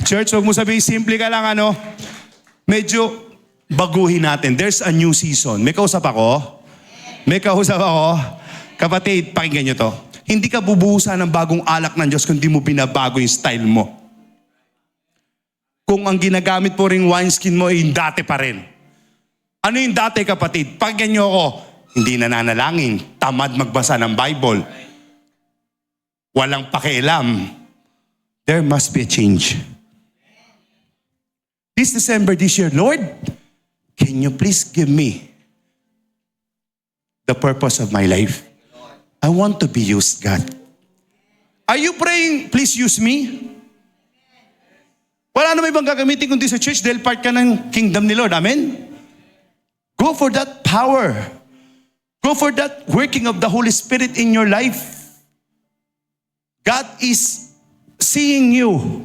Church, huwag mo sabihin, simple ka lang ano. Medyo baguhin natin. There's a new season. May kausap ako? May kausap ako? Kapatid, pakinggan nyo to. Hindi ka bubuhusan ng bagong alak ng Diyos kung di mo binabago yung style mo. Kung ang ginagamit po ring wineskin mo ay yung dati pa rin. Ano yung dati, kapatid? Pakinggan nyo ako, hindi nananalangin, tamad magbasa ng Bible, walang pakialam. There must be a change. This December, this year, Lord, can you please give me the purpose of my life? I want to be used, God. Are you praying, please use me? Wala naman ibang gagamitin kundi sa church dahil part ka ng kingdom ni Lord. Amen? Go for that power. Go for that working of the Holy Spirit in your life. God is seeing you.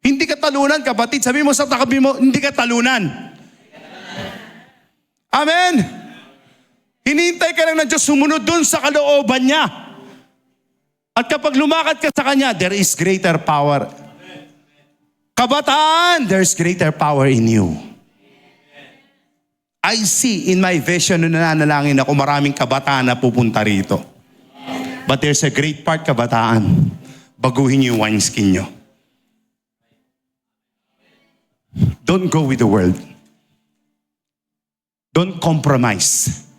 Hindi ka talunan, kapatid. Sabi mo sa takabi mo, hindi ka talunan. Amen? Hinihintay ka lang ng Diyos sumunod dun sa kalooban niya. At kapag lumakad ka sa Kanya, there is greater power Kabataan, there's greater power in you. I see in my vision na nananalangin ako, maraming kabataan na pupunta rito. But there's a great part, kabataan. Baguhin niyo yung wineskin niyo. Don't go with the world. Don't compromise.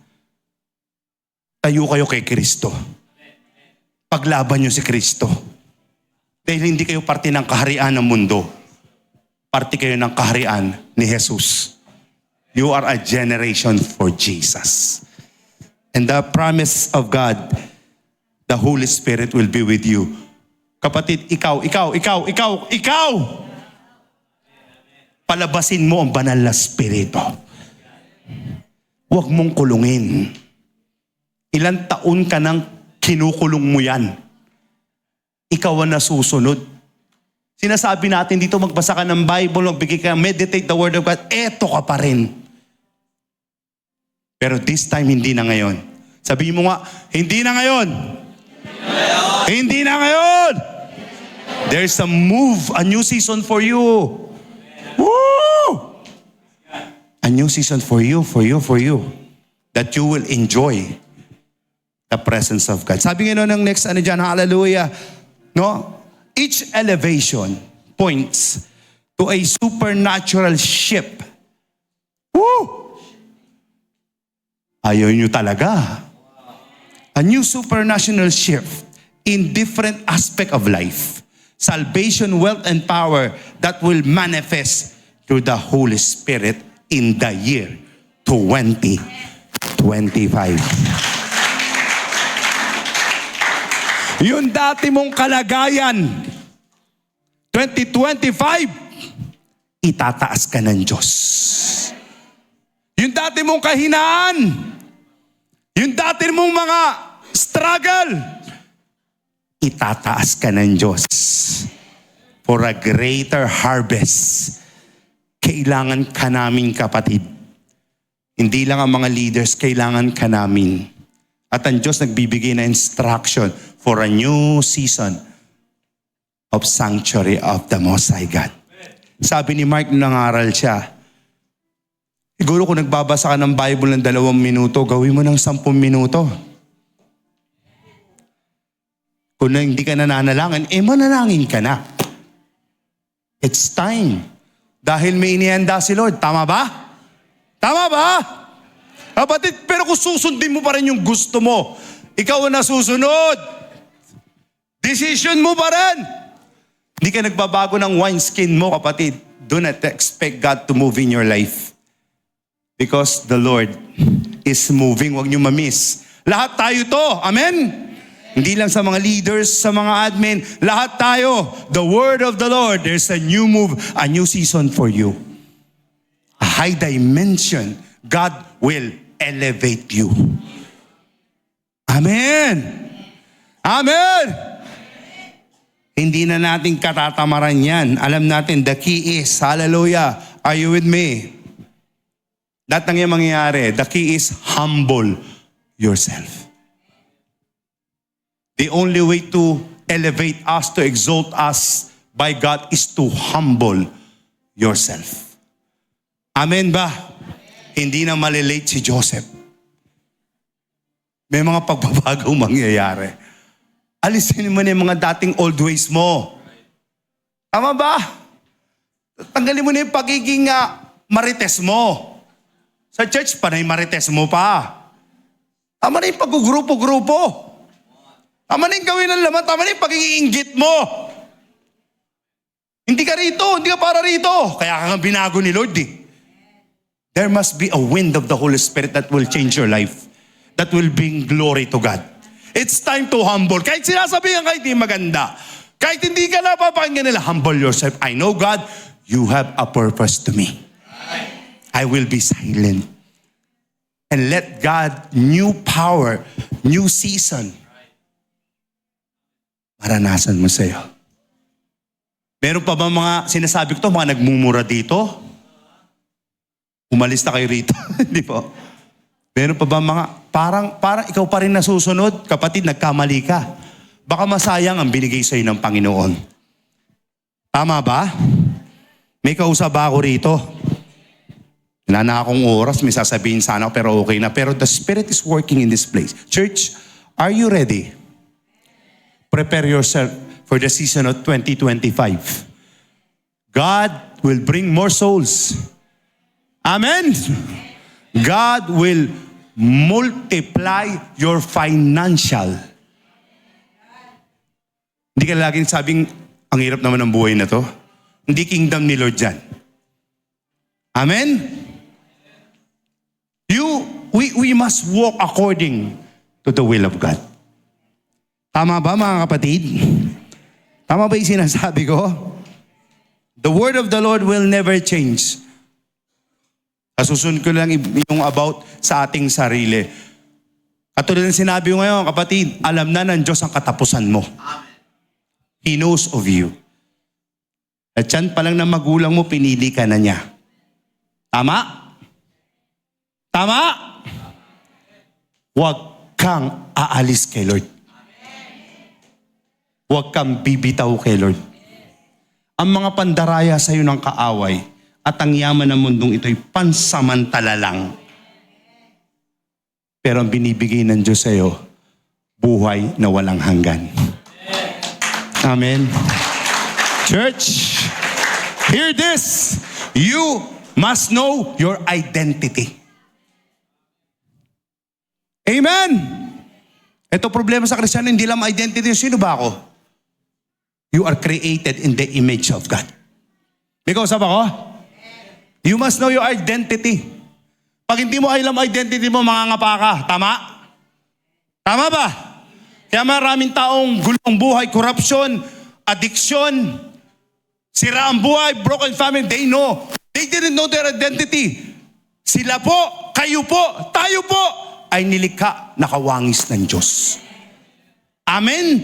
Tayo kayo kay Kristo. Paglaban niyo si Kristo. Dahil hindi kayo parte ng kaharian ng mundo. Parte kayo ng kaharian ni Jesus. You are a generation for Jesus. And the promise of God, the Holy Spirit will be with you. Kapatid, ikaw. Palabasin mo ang banal na spirito. Huwag mong kulungin. Ilang taon ka nang kinukulong mo yan. Ikaw ang nasusunod. Sinasabi natin dito, magbasa ka ng Bible, magbigay ka, meditate the Word of God, eto ka pa rin. Pero this time, hindi na ngayon. Sabihin mo nga, hindi na ngayon. Hindi na ngayon. There's a move, a new season for you. Woo! A new season for you. That you will enjoy the presence of God. Sabi nga ng next dyan, hallelujah. No? Each elevation points to a supernatural shift. Woo! Ayaw nyo talaga. A new supernatural shift in different aspect of life. Salvation, wealth, and power that will manifest through the Holy Spirit in the year 2025. Yung dati mong kalagayan, 2025, itataas ka ng Diyos. Yung dati mong kahinaan, yung dati mong mga struggle, itataas ka ng Diyos. For a greater harvest. Kailangan ka namin, kapatid. Hindi lang ang mga leaders, kailangan ka namin. At ang Diyos nagbibigay na instruction for a new season of sanctuary of the Most High God. Sabi ni Mark nung nangaral siya, siguro kung nagbabasa ka ng Bible ng 2 minuto, gawin mo ng 10 minuto. Kung hindi ka nananalangin, manalangin ka na. It's time. Dahil may inihanda si Lord. Tama ba? Tama ba? Kapatid, pero kung susundin mo pa rin yung gusto mo, ikaw ang nasusunod. Decision mo pa rin. Hindi ka nagbabago ng wineskin mo, kapatid. Do not expect God to move in your life. Because the Lord is moving. Huwag niyo mamiss. Lahat tayo to. Amen? Hindi lang sa mga leaders, sa mga admin. Lahat tayo. The word of the Lord. There's a new move, a new season for you. A high dimension. God will elevate you. Amen. Amen. Hindi na natin katatamaran yan. Alam natin, the key is, hallelujah, are you with me? Lahat ng yung mangyayari, the key is humble yourself. The only way to elevate us, to exalt us by God is to humble yourself. Amen ba? Hindi na malilate si Joseph. May mga pagbabagong mangyayari. Alisin mo na yung mga dating old ways mo. Tama ba? Tanggalin mo na yung pagiging marites mo. Sa church, panay marites mo pa. Tama na yung pag-grupo-grupo. Tama na yung gawin ng laman. Tama na yung pag-iinggit mo. Hindi ka rito. Hindi ka para rito. Kaya ka nga binago ni Lord eh. There must be a wind of the Holy Spirit that will change your life. That will bring glory to God. It's time to humble. Kahit sinasabihan kahit di maganda. Kahit hindi ka napapakinggan nila, humble yourself. I know God, you have a purpose to me. I will be silent. And let God, new power, new season, maranasan mo sa'yo. Meron pa ba mga, sinasabi ko to, mga nagmumura dito? Umalis na kayo rito. Hindi po. Meron pa ba mga, parang ikaw pa rin nasusunod? Kapatid, nagkamali ka. Baka masayang ang binigay sa'yo ng Panginoon. Tama ba? May kausap ako rito. Wala na akong oras, may sasabihin sana ako, pero okay na. Pero the Spirit is working in this place. Church, are you ready? Prepare yourself for the season of 2025. God will bring more souls. Amen? God will multiply your financial. Hindi ka laging sabing, ang hirap naman ng buhay na to. Hindi kingdom ni Lord yan. Amen? We must walk according to the will of God. Tama ba mga kapatid? Tama ba yung sinasabi ko? The word of the Lord will never change. Kasusunod ko lang yung about sa ating sarili. Katulad ng sinabi ko ngayon, kapatid, alam na ng Diyos ang katapusan mo. He knows of you. At yan pa lang ng magulang mo, pinili ka na niya. Tama? Tama? Huwag kang aalis kay Lord. Huwag kang bibitaw kay Lord. Ang mga pandaraya sa iyo ng kaaway at ang yaman ng mundong ito'y pansamantala lang. Pero ang binibigay ng Diyos sa iyo, buhay na walang hanggan. Amen. Church, hear this. You must know your identity. Amen. Ito problema sa Kristiyano, hindi lang identity. Sino ba ako? You are created in the image of God. May kausap ako? You must know your identity. Pag hindi mo alam identity mo, mangangapa ka. Tama? Tama ba? Kaya maraming taong gulong buhay, corruption, addiction, sira ang buhay, broken family, they know. They didn't know their identity. Sila po, kayo po, tayo po, ay nilikha na kawangis ng Diyos. Amen?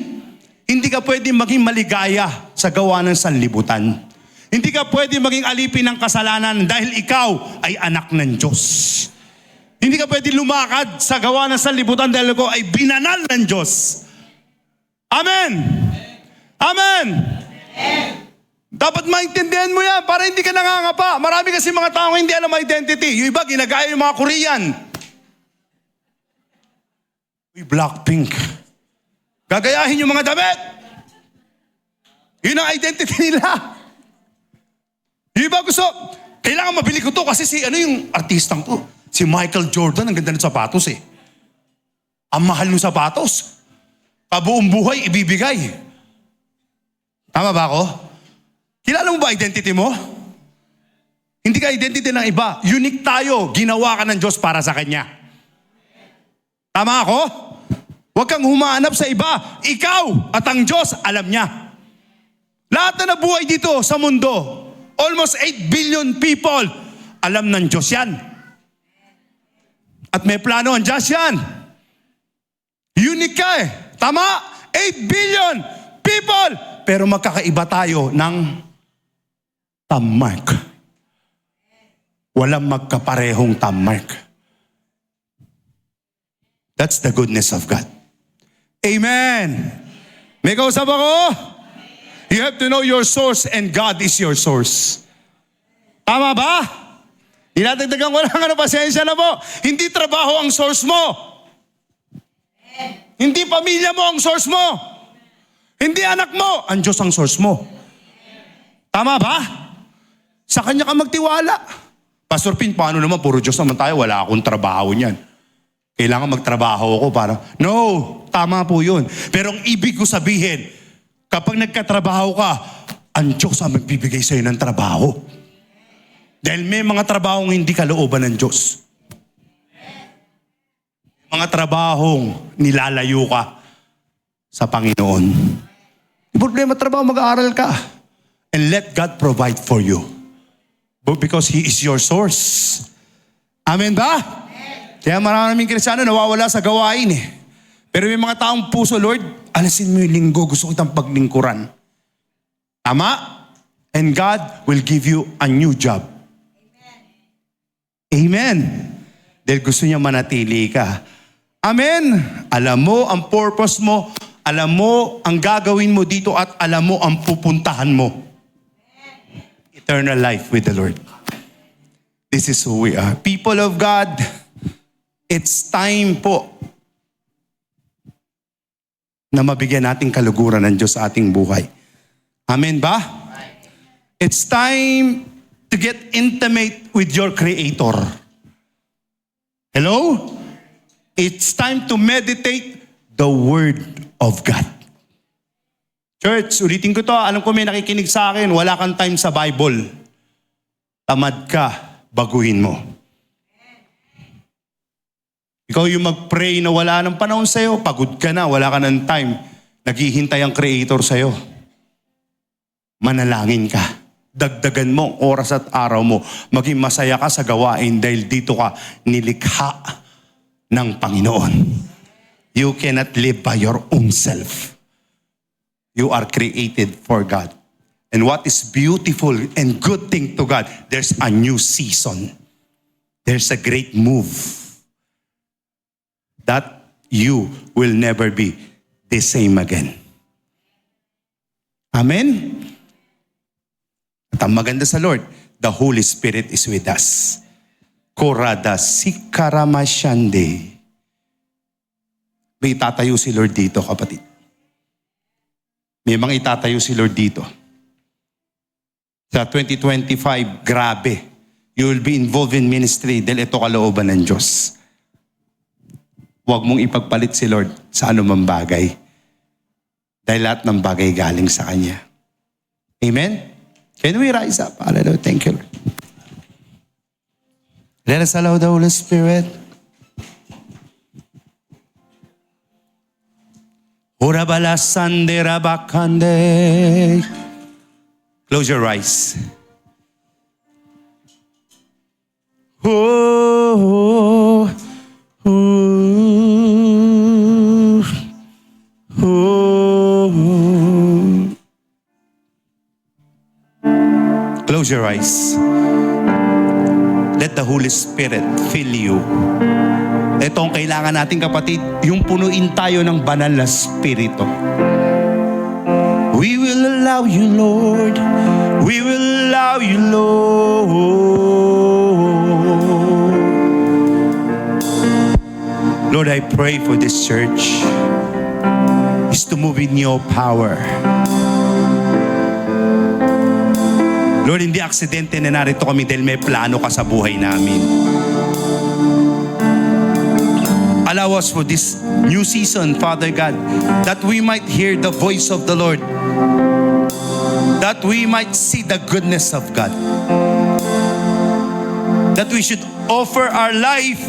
Hindi ka pwede maging maligaya sa gawa ng sanlibutan. Hindi ka pwede maging alipin ng kasalanan dahil ikaw ay anak ng Diyos. Hindi ka pwede lumakad sa gawa ng sanlibutan dahil ikaw ay binanal ng Diyos. Amen! Amen! Dapat maintindihan mo yan para hindi ka nangangapa. Marami kasi mga taong hindi alam identity. Yung iba, ginagaya yung mga Korean. Blackpink. Gagayahin yung mga damit. Yun ang identity nila. Yung iba gusto, kailangan mabili ko to kasi yung artistang to. Si Michael Jordan, ang ganda ng sapatos eh. Ang mahal ng sapatos. Kabuong buhay, ibibigay. Tama ba ako? Kilala mo ba identity mo? Hindi ka identity ng iba. Unique tayo. Ginawa ka ng Diyos para sa Kanya. Tama ako? Huwag kang humahanap sa iba. Ikaw at ang Diyos, alam niya. Lahat na nabuhay dito sa mundo, almost 8 billion people, alam ng Diyos yan. At may plano ang Diyos yan. Unique ka eh. Tama? 8 billion people. Pero magkakaiba tayo ng thumb-mark. Walang magkaparehong thumb-mark. That's the goodness of God. Amen. May kausap ako? You have to know your source and God is your source. Tama ba? Dinadagdagan ko lang, pasensya na po. Hindi trabaho ang source mo. Hindi pamilya mo ang source mo. Hindi anak mo. Ang Diyos ang source mo. Tama ba? Sa Kanya ka magtiwala. Pastor Pin, paano naman? Puro Diyos naman tayo. Wala akong trabaho niyan. Kailangan magtrabaho ako para... No, tama po yun. Pero ang ibig ko sabihin, kapag nagkatrabaho ka, ang Diyos ang magbibigay sa'yo ng trabaho. Dahil may mga trabahong hindi kalooban ng Diyos. Mga trabahong nilalayo ka sa Panginoon. Yung problema, trabaho, mag-aaral ka. And let God provide for you. Because He is your source. Amen ba? Kaya maraming Kristiyano nawawala sa gawain eh. Pero may mga taong puso, Lord, alasin mo yung linggo, gusto kitang paglingkuran. Tama? And God will give you a new job. Amen. Dahil gusto niya manatili ka. Amen. Alam mo ang purpose mo, alam mo ang gagawin mo dito at alam mo ang pupuntahan mo. It eternal life with the Lord. This is who we are. People of God, it's time po na mabigyan nating kaluguran ng Diyos sa ating buhay. Amen ba? It's time to get intimate with your Creator. Hello? It's time to meditate the Word of God. Church, ulitin ko to. Alam ko may nakikinig sa akin, wala kang time sa Bible. Tamad ka, baguhin mo. Ikaw yung mag-pray na wala ng panahon sa'yo, pagod ka na, wala ka ng time. Naghihintay ang Creator sa'yo. Manalangin ka. Dagdagan mo ang oras at araw mo. Maging masaya ka sa gawain dahil dito ka nilikha ng Panginoon. You cannot live by your own self. You are created for God. And what is beautiful and good thing to God, there's a new season. There's a great move that you will never be the same again. Amen? At ang maganda sa Lord, the Holy Spirit is with us. Korada sikaramasyande. May itatayo si Lord dito, kapatid. May mga itatayo si Lord dito. Sa 2025, grabe. You will be involved in ministry dahil ito kalooban ng Diyos. Huwag mong ipagpalit si Lord sa anumang bagay. Dahil lahat ng bagay galing sa Kanya. Amen? Can we rise up? Hallelujah. Thank you, Lord. Let us allow the Holy Spirit. Urabala sande rabakande. Close your eyes. Oh, oh, oh, oh. Close your eyes. Let the Holy Spirit fill you. Ito ang kailangan natin, kapatid, yung punuin tayo ng banal na Espiritu. We will allow you, Lord. We will allow you, Lord. Lord, I pray for this church is to move in your power. Lord, hindi aksidente na narito kami dahil may plano ka sa buhay namin. Allow us for this new season, Father God, that we might hear the voice of the Lord, that we might see the goodness of God, that we should offer our life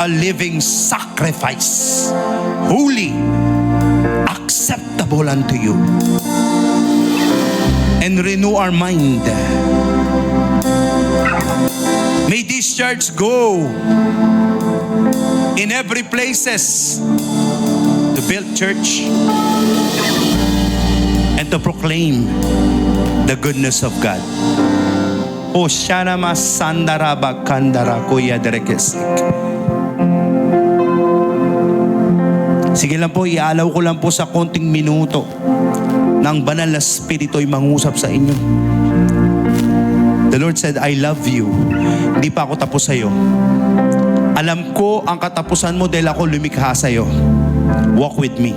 a living sacrifice, holy, acceptable unto you, and renew our mind. May this church go in every places to build church and to proclaim the goodness of God. O shana masandara bakandara kuya derekesik. Sige lang po, ialaw ko lang po sa konting minuto ng banal na Espiritu ay mangusap sa inyo. The Lord said, I love you. Hindi pa ako tapos sa iyo. Alam ko ang katapusan mo dahil ako lumikha sa iyo. Walk with me.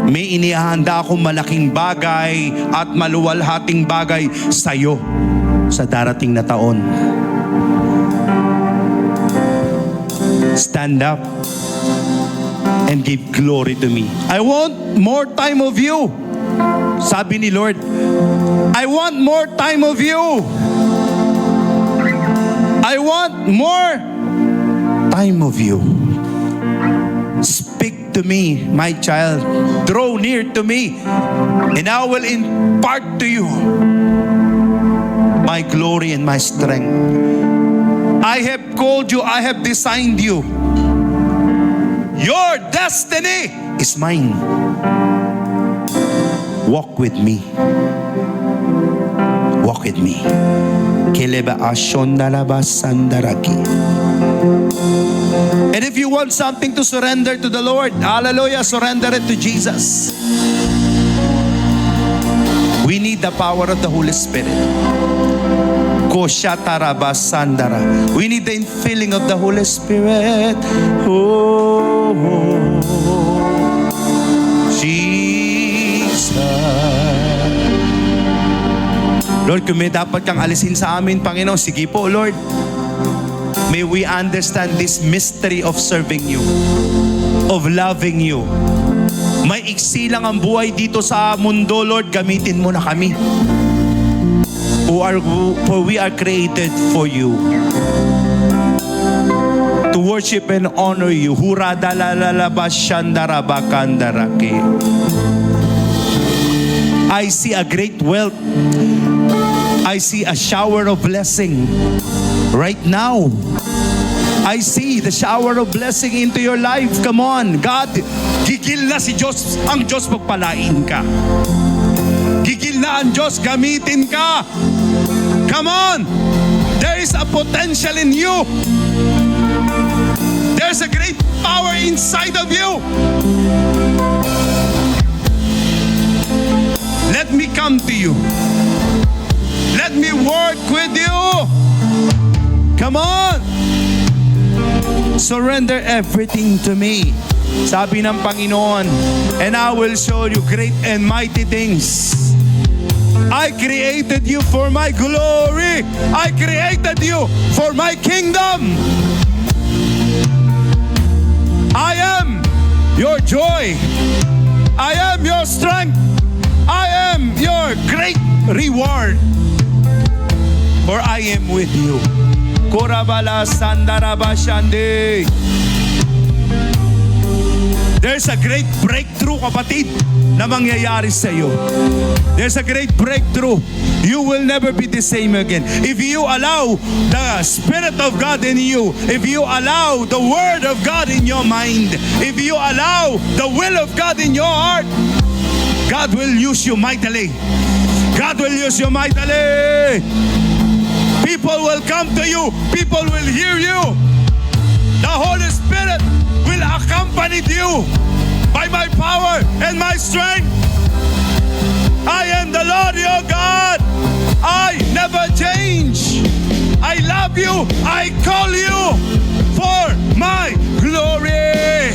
May inihahanda akong malaking bagay at maluwalhating bagay sa iyo sa darating na taon. Stand up and give glory to me. I want more time of you. Sabi ni Lord, I want more time of you. I want more time of you. Speak to me, my child. Draw near to me, and I will impart to you my glory and my strength. I have called you, I have designed you. Your destiny is mine. Walk with me. Walk with me. And if you want something to surrender to the Lord, hallelujah, surrender it to Jesus. We need need the power of the Holy Spirit. Koshatarabasandara. We need the infilling of the Holy Spirit. Oh, Jesus. Lord, kung may dapat kang alisin sa amin, Panginoon, sige po, Lord. May we understand this mystery of serving you, of loving you. May iksi lang ang buhay dito sa mundo, Lord. Gamitin mo na kami. For we are created for you. To worship and honor you. Huradalalalabashandarabakandarake. I see a great wealth. I see a shower of blessing right now. I see the shower of blessing into your life. Come on, God. Gigil na si Diyos. Ang Diyos magpalain ka. Gigil na ang Diyos. Gamitin ka. Come on. There is a potential in you. There's a great power inside of you. Let me come to you. Let me work with you. Come on. Surrender everything to me. Sabi ng Panginoon, and I will show you great and mighty things. I created you for my glory. I created you for my kingdom. I am your joy. I am your strength. I am your great reward. For I am with you. Korabala sandarabashande. There's a great breakthrough, kapatid, na mangyayari sa iyo. There's a great breakthrough. You will never be the same again. If you allow the Spirit of God in you, if you allow the Word of God in your mind, if you allow the will of God in your heart, God will use you mightily. God will use you mightily. People will come to you. People will hear you. The Holy Spirit will accompany you by my power and my strength. I am the Lord your God. I never change. I love you. I call you for my glory.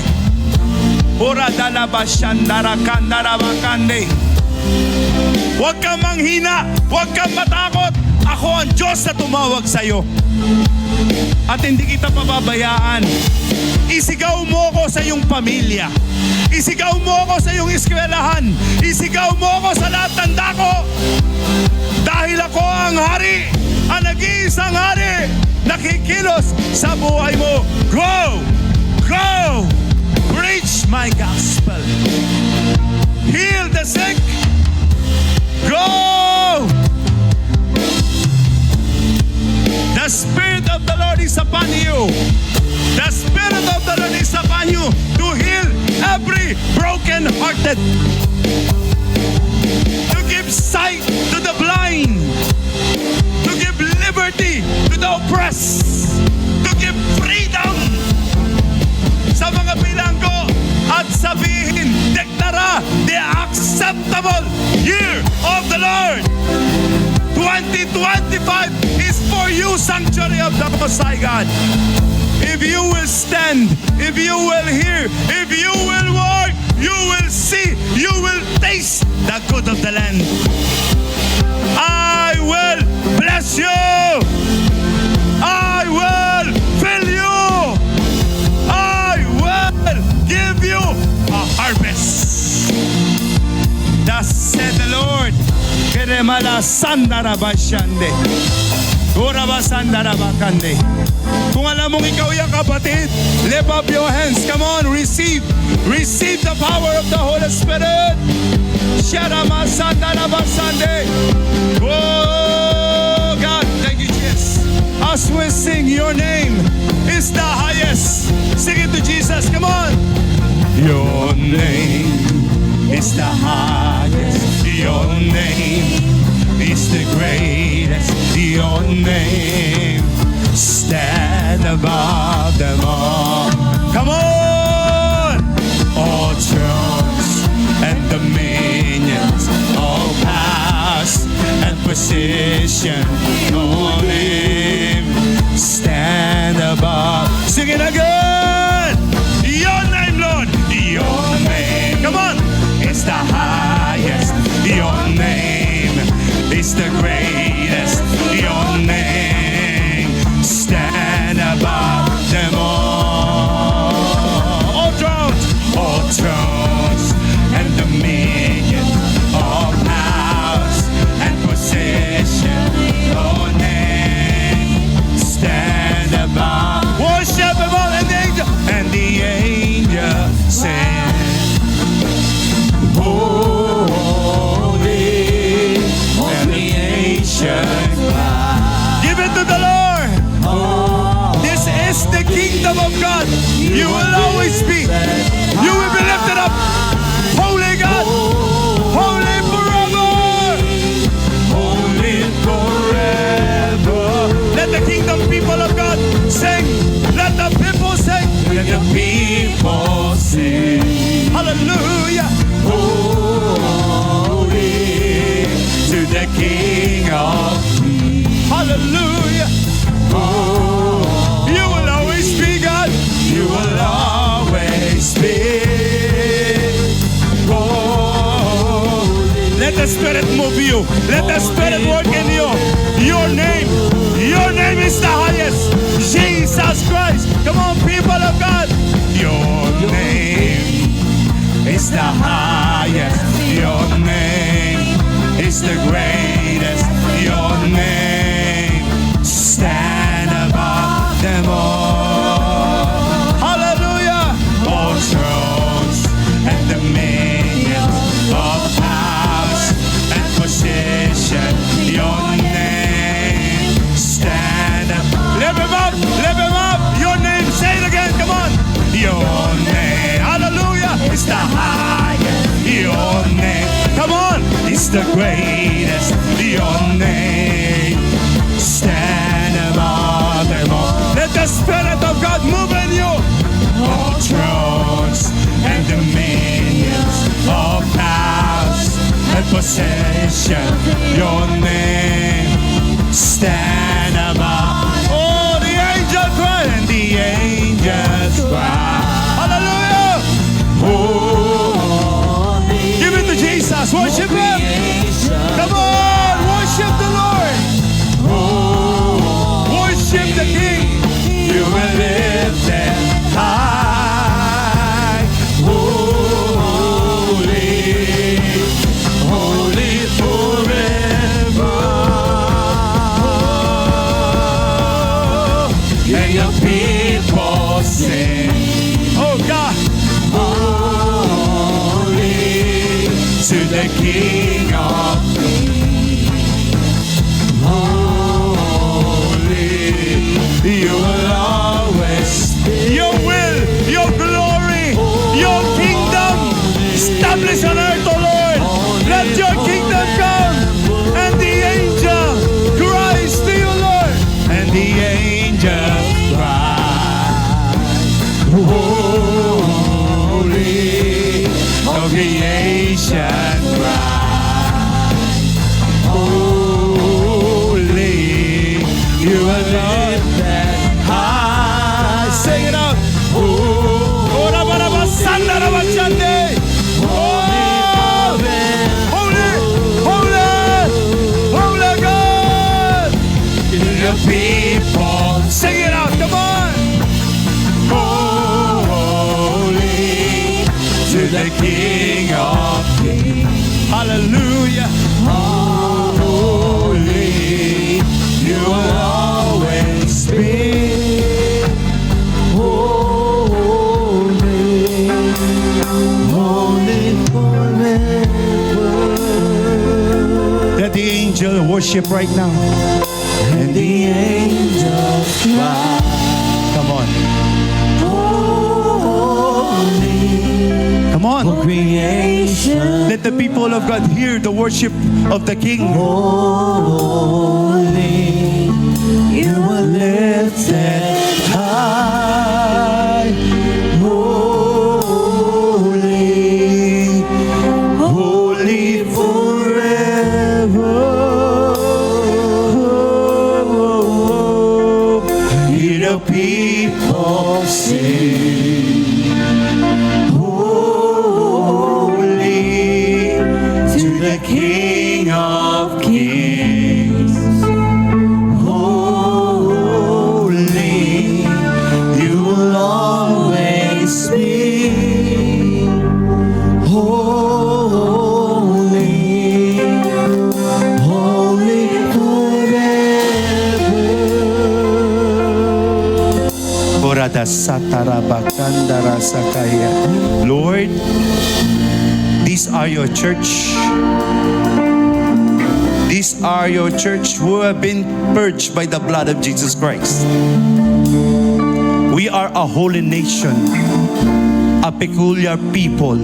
Huwag kang manghina. Huwag kang matakot. Ako ang Diyos na tumawag sa iyo. At hindi kita pababayaan. Isigaw mo ako sa iyong pamilya. Isigaw mo ako sa iyong eskwelahan. Isigaw mo ako sa lahat ng dako. Dahil ako ang hari, ang nag-iisang hari, nakikilos sa buhay mo. Go! Go! Preach my gospel. Heal the sick. Go! The Spirit of the Lord is upon you. The Spirit of the Lord is upon you to heal every broken-hearted, to give sight to the blind, to give liberty to the oppressed, to give freedom sa mga bilanggo, at sabihin, deklara, the acceptable year of the Lord. 2025 is for you, sanctuary of the Most High God. If you will stand, if you will hear, if you will walk, you will see, you will taste the good of the land. I will bless you. I will fill you. I will give you a harvest. Thus said the Lord. Keremala sandarabashande. Urabasandarabakande. Kung alam mong ikaw yung kapatid, lift up your hands. Come on, receive. Receive the power of the Holy Spirit. Sharamasandarabasande. Oh God, thank you, Jesus. As we sing, your name is the highest. Sing it to Jesus. Come on. Your name is the highest. Your name is the greatest. Your name stand above them all. Come on! All thrones and dominions, all power powers and position. Your name stand above. Sing it again. Your name, Lord. Your name. Come on. It's the highest. Your name is the greatest. Your name stand above them all. All thrones and dominion, all powers and possession. Your name stand above. Worship above and the angel sing. Holy, and the ancient cry. Give it to the Lord. This is the kingdom of God. You will always be. You will be lifted up. Holy God. Holy forever. Holy forever. Let the kingdom people of God sing. Let the people sing. Let the people sing. Hallelujah. Holy to the King of Kings. Hallelujah. You will always be God. You will always be. Let the Spirit move you. Let the Spirit work in you. Your name is the highest. Jesus Christ. Come on, people of God. Your name is the highest. Your name is the greatest. Your name stand above them all. Hallelujah. All thrones and dominions, all powers and position. Your name stand up. Lift him up. Lift him up. Your name. Say it again. Come on. Your name. Hallelujah. It's the highest. Your name. Come on. It's the greatest. Your name stand above them all. Let the Spirit of God move in you. All thrones and dominions, all powers and possession. Your name stand above. Oh, the angels cry and the angels cry. Hallelujah. Oh, give it to Jesus. Worship Him. Come on, worship the Lord. Worship the King. You will live there high. Holy, holy forever. And your people sing. Oh God. Holy to the King of Kings. You will always your will, your glory, your kingdom establish on earth, O Lord. Let your kingdom come. And the angel cries to you, Lord. And the angel cries. Holy, all creation cries. Holy, you are Lord. Sing it out. Oh, Rabarabasanda Rabachande. Holy, holy, holy God. Your people. Sing it out. Come on. Holy to the King of Kings. Hallelujah. Holy, you will always be. Let the angel worship right now. And the angels cry. Come on. Come on. Creation, Let the people of God hear the worship of the King. holy, you are lifted high. Holy, holy forever. La satarabakandara sakaya. Lord, these are your church. These are your church who have been purged by the blood of Jesus Christ. We are a holy nation, a peculiar people,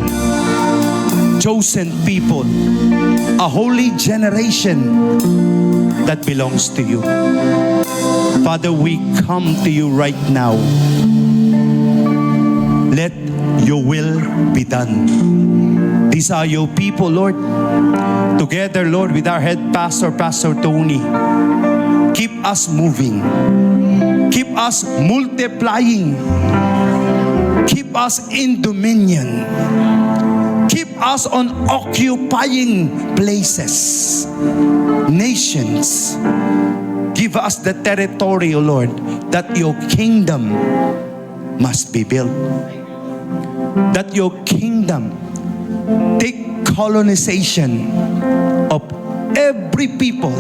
chosen people, a holy generation that belongs to you. Father, we come to you right now. Let your will be done. These are your people, Lord. Together, Lord, with our head pastor, Pastor Tony, keep us moving. Keep us multiplying. Keep us in dominion. Keep us on occupying places, nations. Give us the territory, O Lord, that your kingdom must be built. That your kingdom take colonization of every people,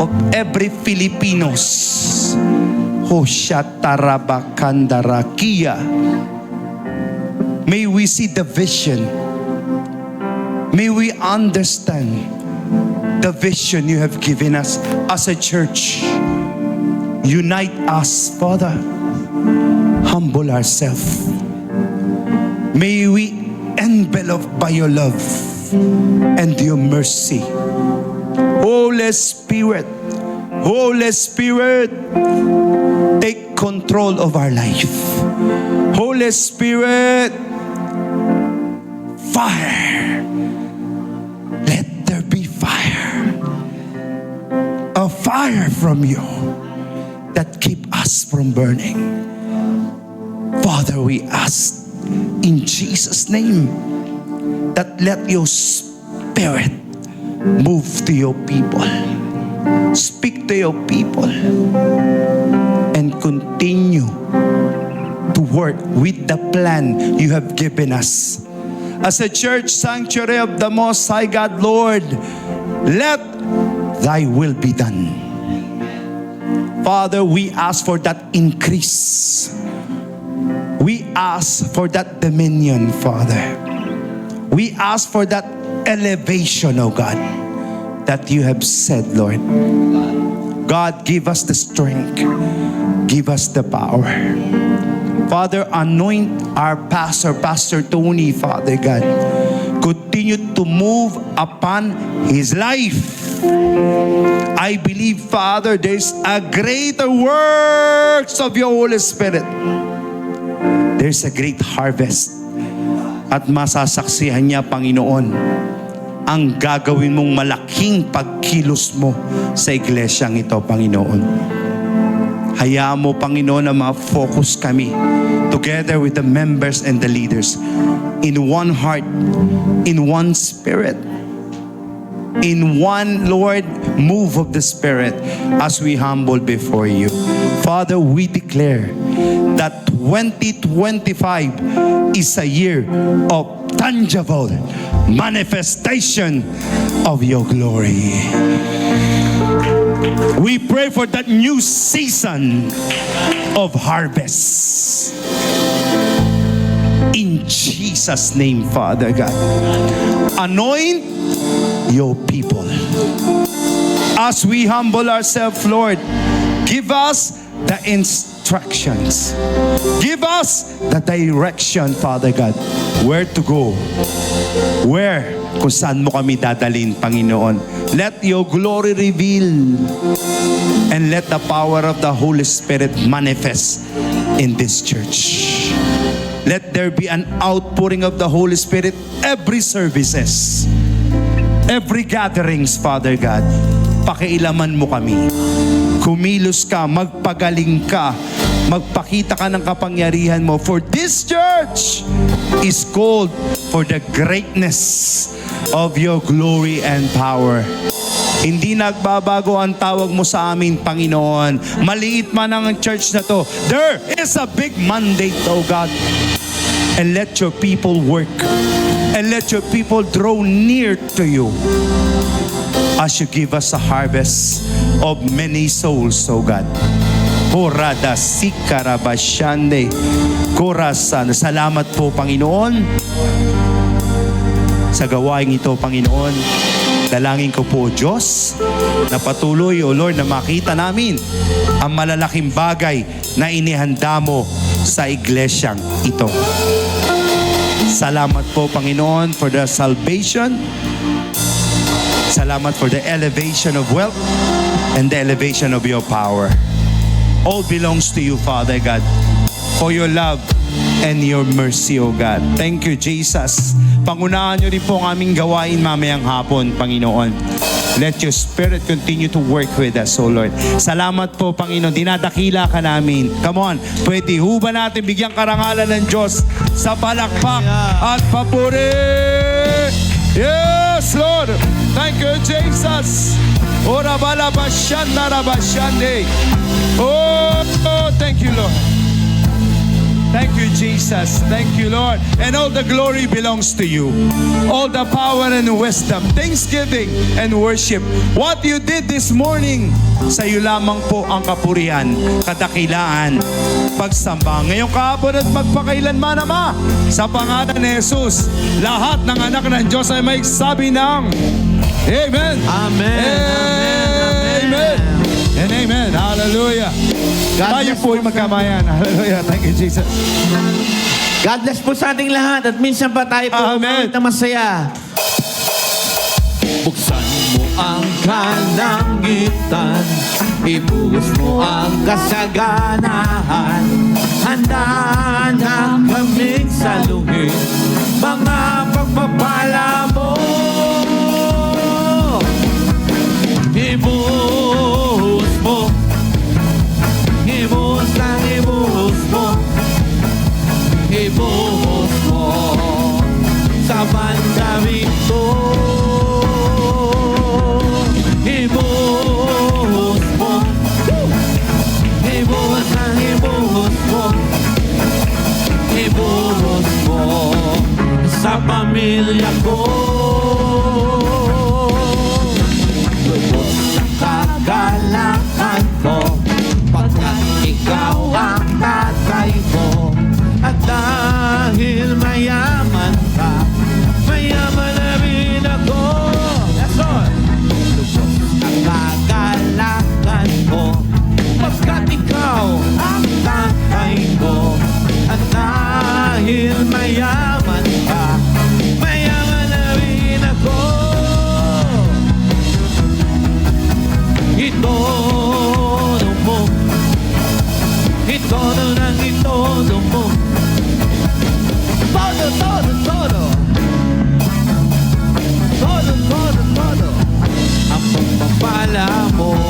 of every Filipinos. Hoshatarabakandarakia. May we see the vision. May we understand the vision you have given us as a church. Unite us, Father. Humble ourselves. May we enveloped by your love and your mercy. Holy Spirit, Holy Spirit, take control of our life. Holy Spirit, fire. Let there be fire. A fire from you that keep us from burning. Father, we ask in Jesus' name that let your spirit move to your people. Speak to your people and continue to work with the plan you have given us. As a church sanctuary of the Most High God, Lord, let thy will be done. Father, we ask for that increase. We ask for that dominion, Father. We ask for that elevation, oh God, that you have said, Lord. God, give us the strength. Give us the power. Father, anoint our pastor, Pastor Tony, Father God. Continue to move upon his life. I believe, Father, there's a greater works of your Holy Spirit. There's a great harvest. At masasaksihan niya, Panginoon, ang gagawin mong malaking pagkilos mo sa iglesyang ito, Panginoon. Hayaan mo, Panginoon, na ma-focus kami together with the members and the leaders in one heart, in one spirit, in one, Lord, move of the Spirit as we humble before you. Father, we declare that 2025 is a year of tangible manifestation of your glory. We pray for that new season of harvest. In Jesus' name, Father God. Anoint your people. As we humble ourselves, Lord, give us the instructions. Give us the direction, Father God, where to go. Where, kung saan mo kami dadalhin, Panginoon. Let your glory reveal and let the power of the Holy Spirit manifest in this church. Let there be an outpouring of the Holy Spirit every services, every gatherings, Father God. Pakialaman mo kami. Kumilos ka, magpagaling ka, magpakita ka ng kapangyarihan mo. For this church is called for the greatness of your glory and power. Hindi nagbabago ang tawag mo sa amin, Panginoon. Maliit man ang church na to, there is a big mandate, oh God. And let your people work. And let your people draw near to you as you give us a harvest of many souls, oh God. Horada Sikarabashande. Korasan. Salamat po, Panginoon, sa gawain ito, Panginoon. Dalangin ko po, Diyos, na patuloy, O Lord, na makita namin ang malalaking bagay na inihanda mo sa iglesyang ito. Salamat po, Panginoon, for the salvation. Salamat for the elevation of wealth and the elevation of your power. All belongs to you, Father God, for your love and your mercy, O God. Thank you, Jesus. Pangunahan niyo rin po ang aming gawain mamayang hapon, Panginoon. Let your Spirit continue to work with us, O Lord. Salamat po, Panginoon. Dinadakila ka namin. Come on, pwede ho ba natin bigyang karangalan ng Diyos sa palakpak at papuri? Yes, Lord. Thank you, Jesus. Ora bala bashanda rabashande. Oh, thank you, Lord. Thank you, Jesus. Thank you, Lord. And all the glory belongs to you. All the power and wisdom, thanksgiving and worship. What you did this morning, sa iyo lamang po ang kapurihan, kadakilaan, pagsamba. Ngayong kahapon at magpakailanman, Ama, sa pangalan ni Jesus, lahat ng anak ng Diyos ay may sabi ng Amen. Amen. Amen. And amen. Hallelujah. Tayo bless po ay magkamayan. Hallelujah. Thank you, Jesus. God bless po sa ating lahat at minsan pa tayo po Amen. na masaya. Buksan mo ang kalangitan, ibuhos mo ang kasaganahan. Handa na kaming saluhin mga pagpapala mo. Ibuhos mo, ibuhos lang ibuhos mo, ibuhos mo sa bandang ito. Ibuhos mo, ibuhos lang ibuhos mo, ibuhos mo sa pamilya ko. Lubos ang kagalakan ko pagkat ikaw ang tatay ko. At dahil mayaman ka, mayaman na rin ako. That's all. Lubos ang kagalakan ko pagkat ikaw ang tatay ko. At dahil mayaman ka, mayaman na rin ako. Itono mo, itono ng itono mo. Todo, todo, todo. Todo, todo, todo. Ang pagpapala mo.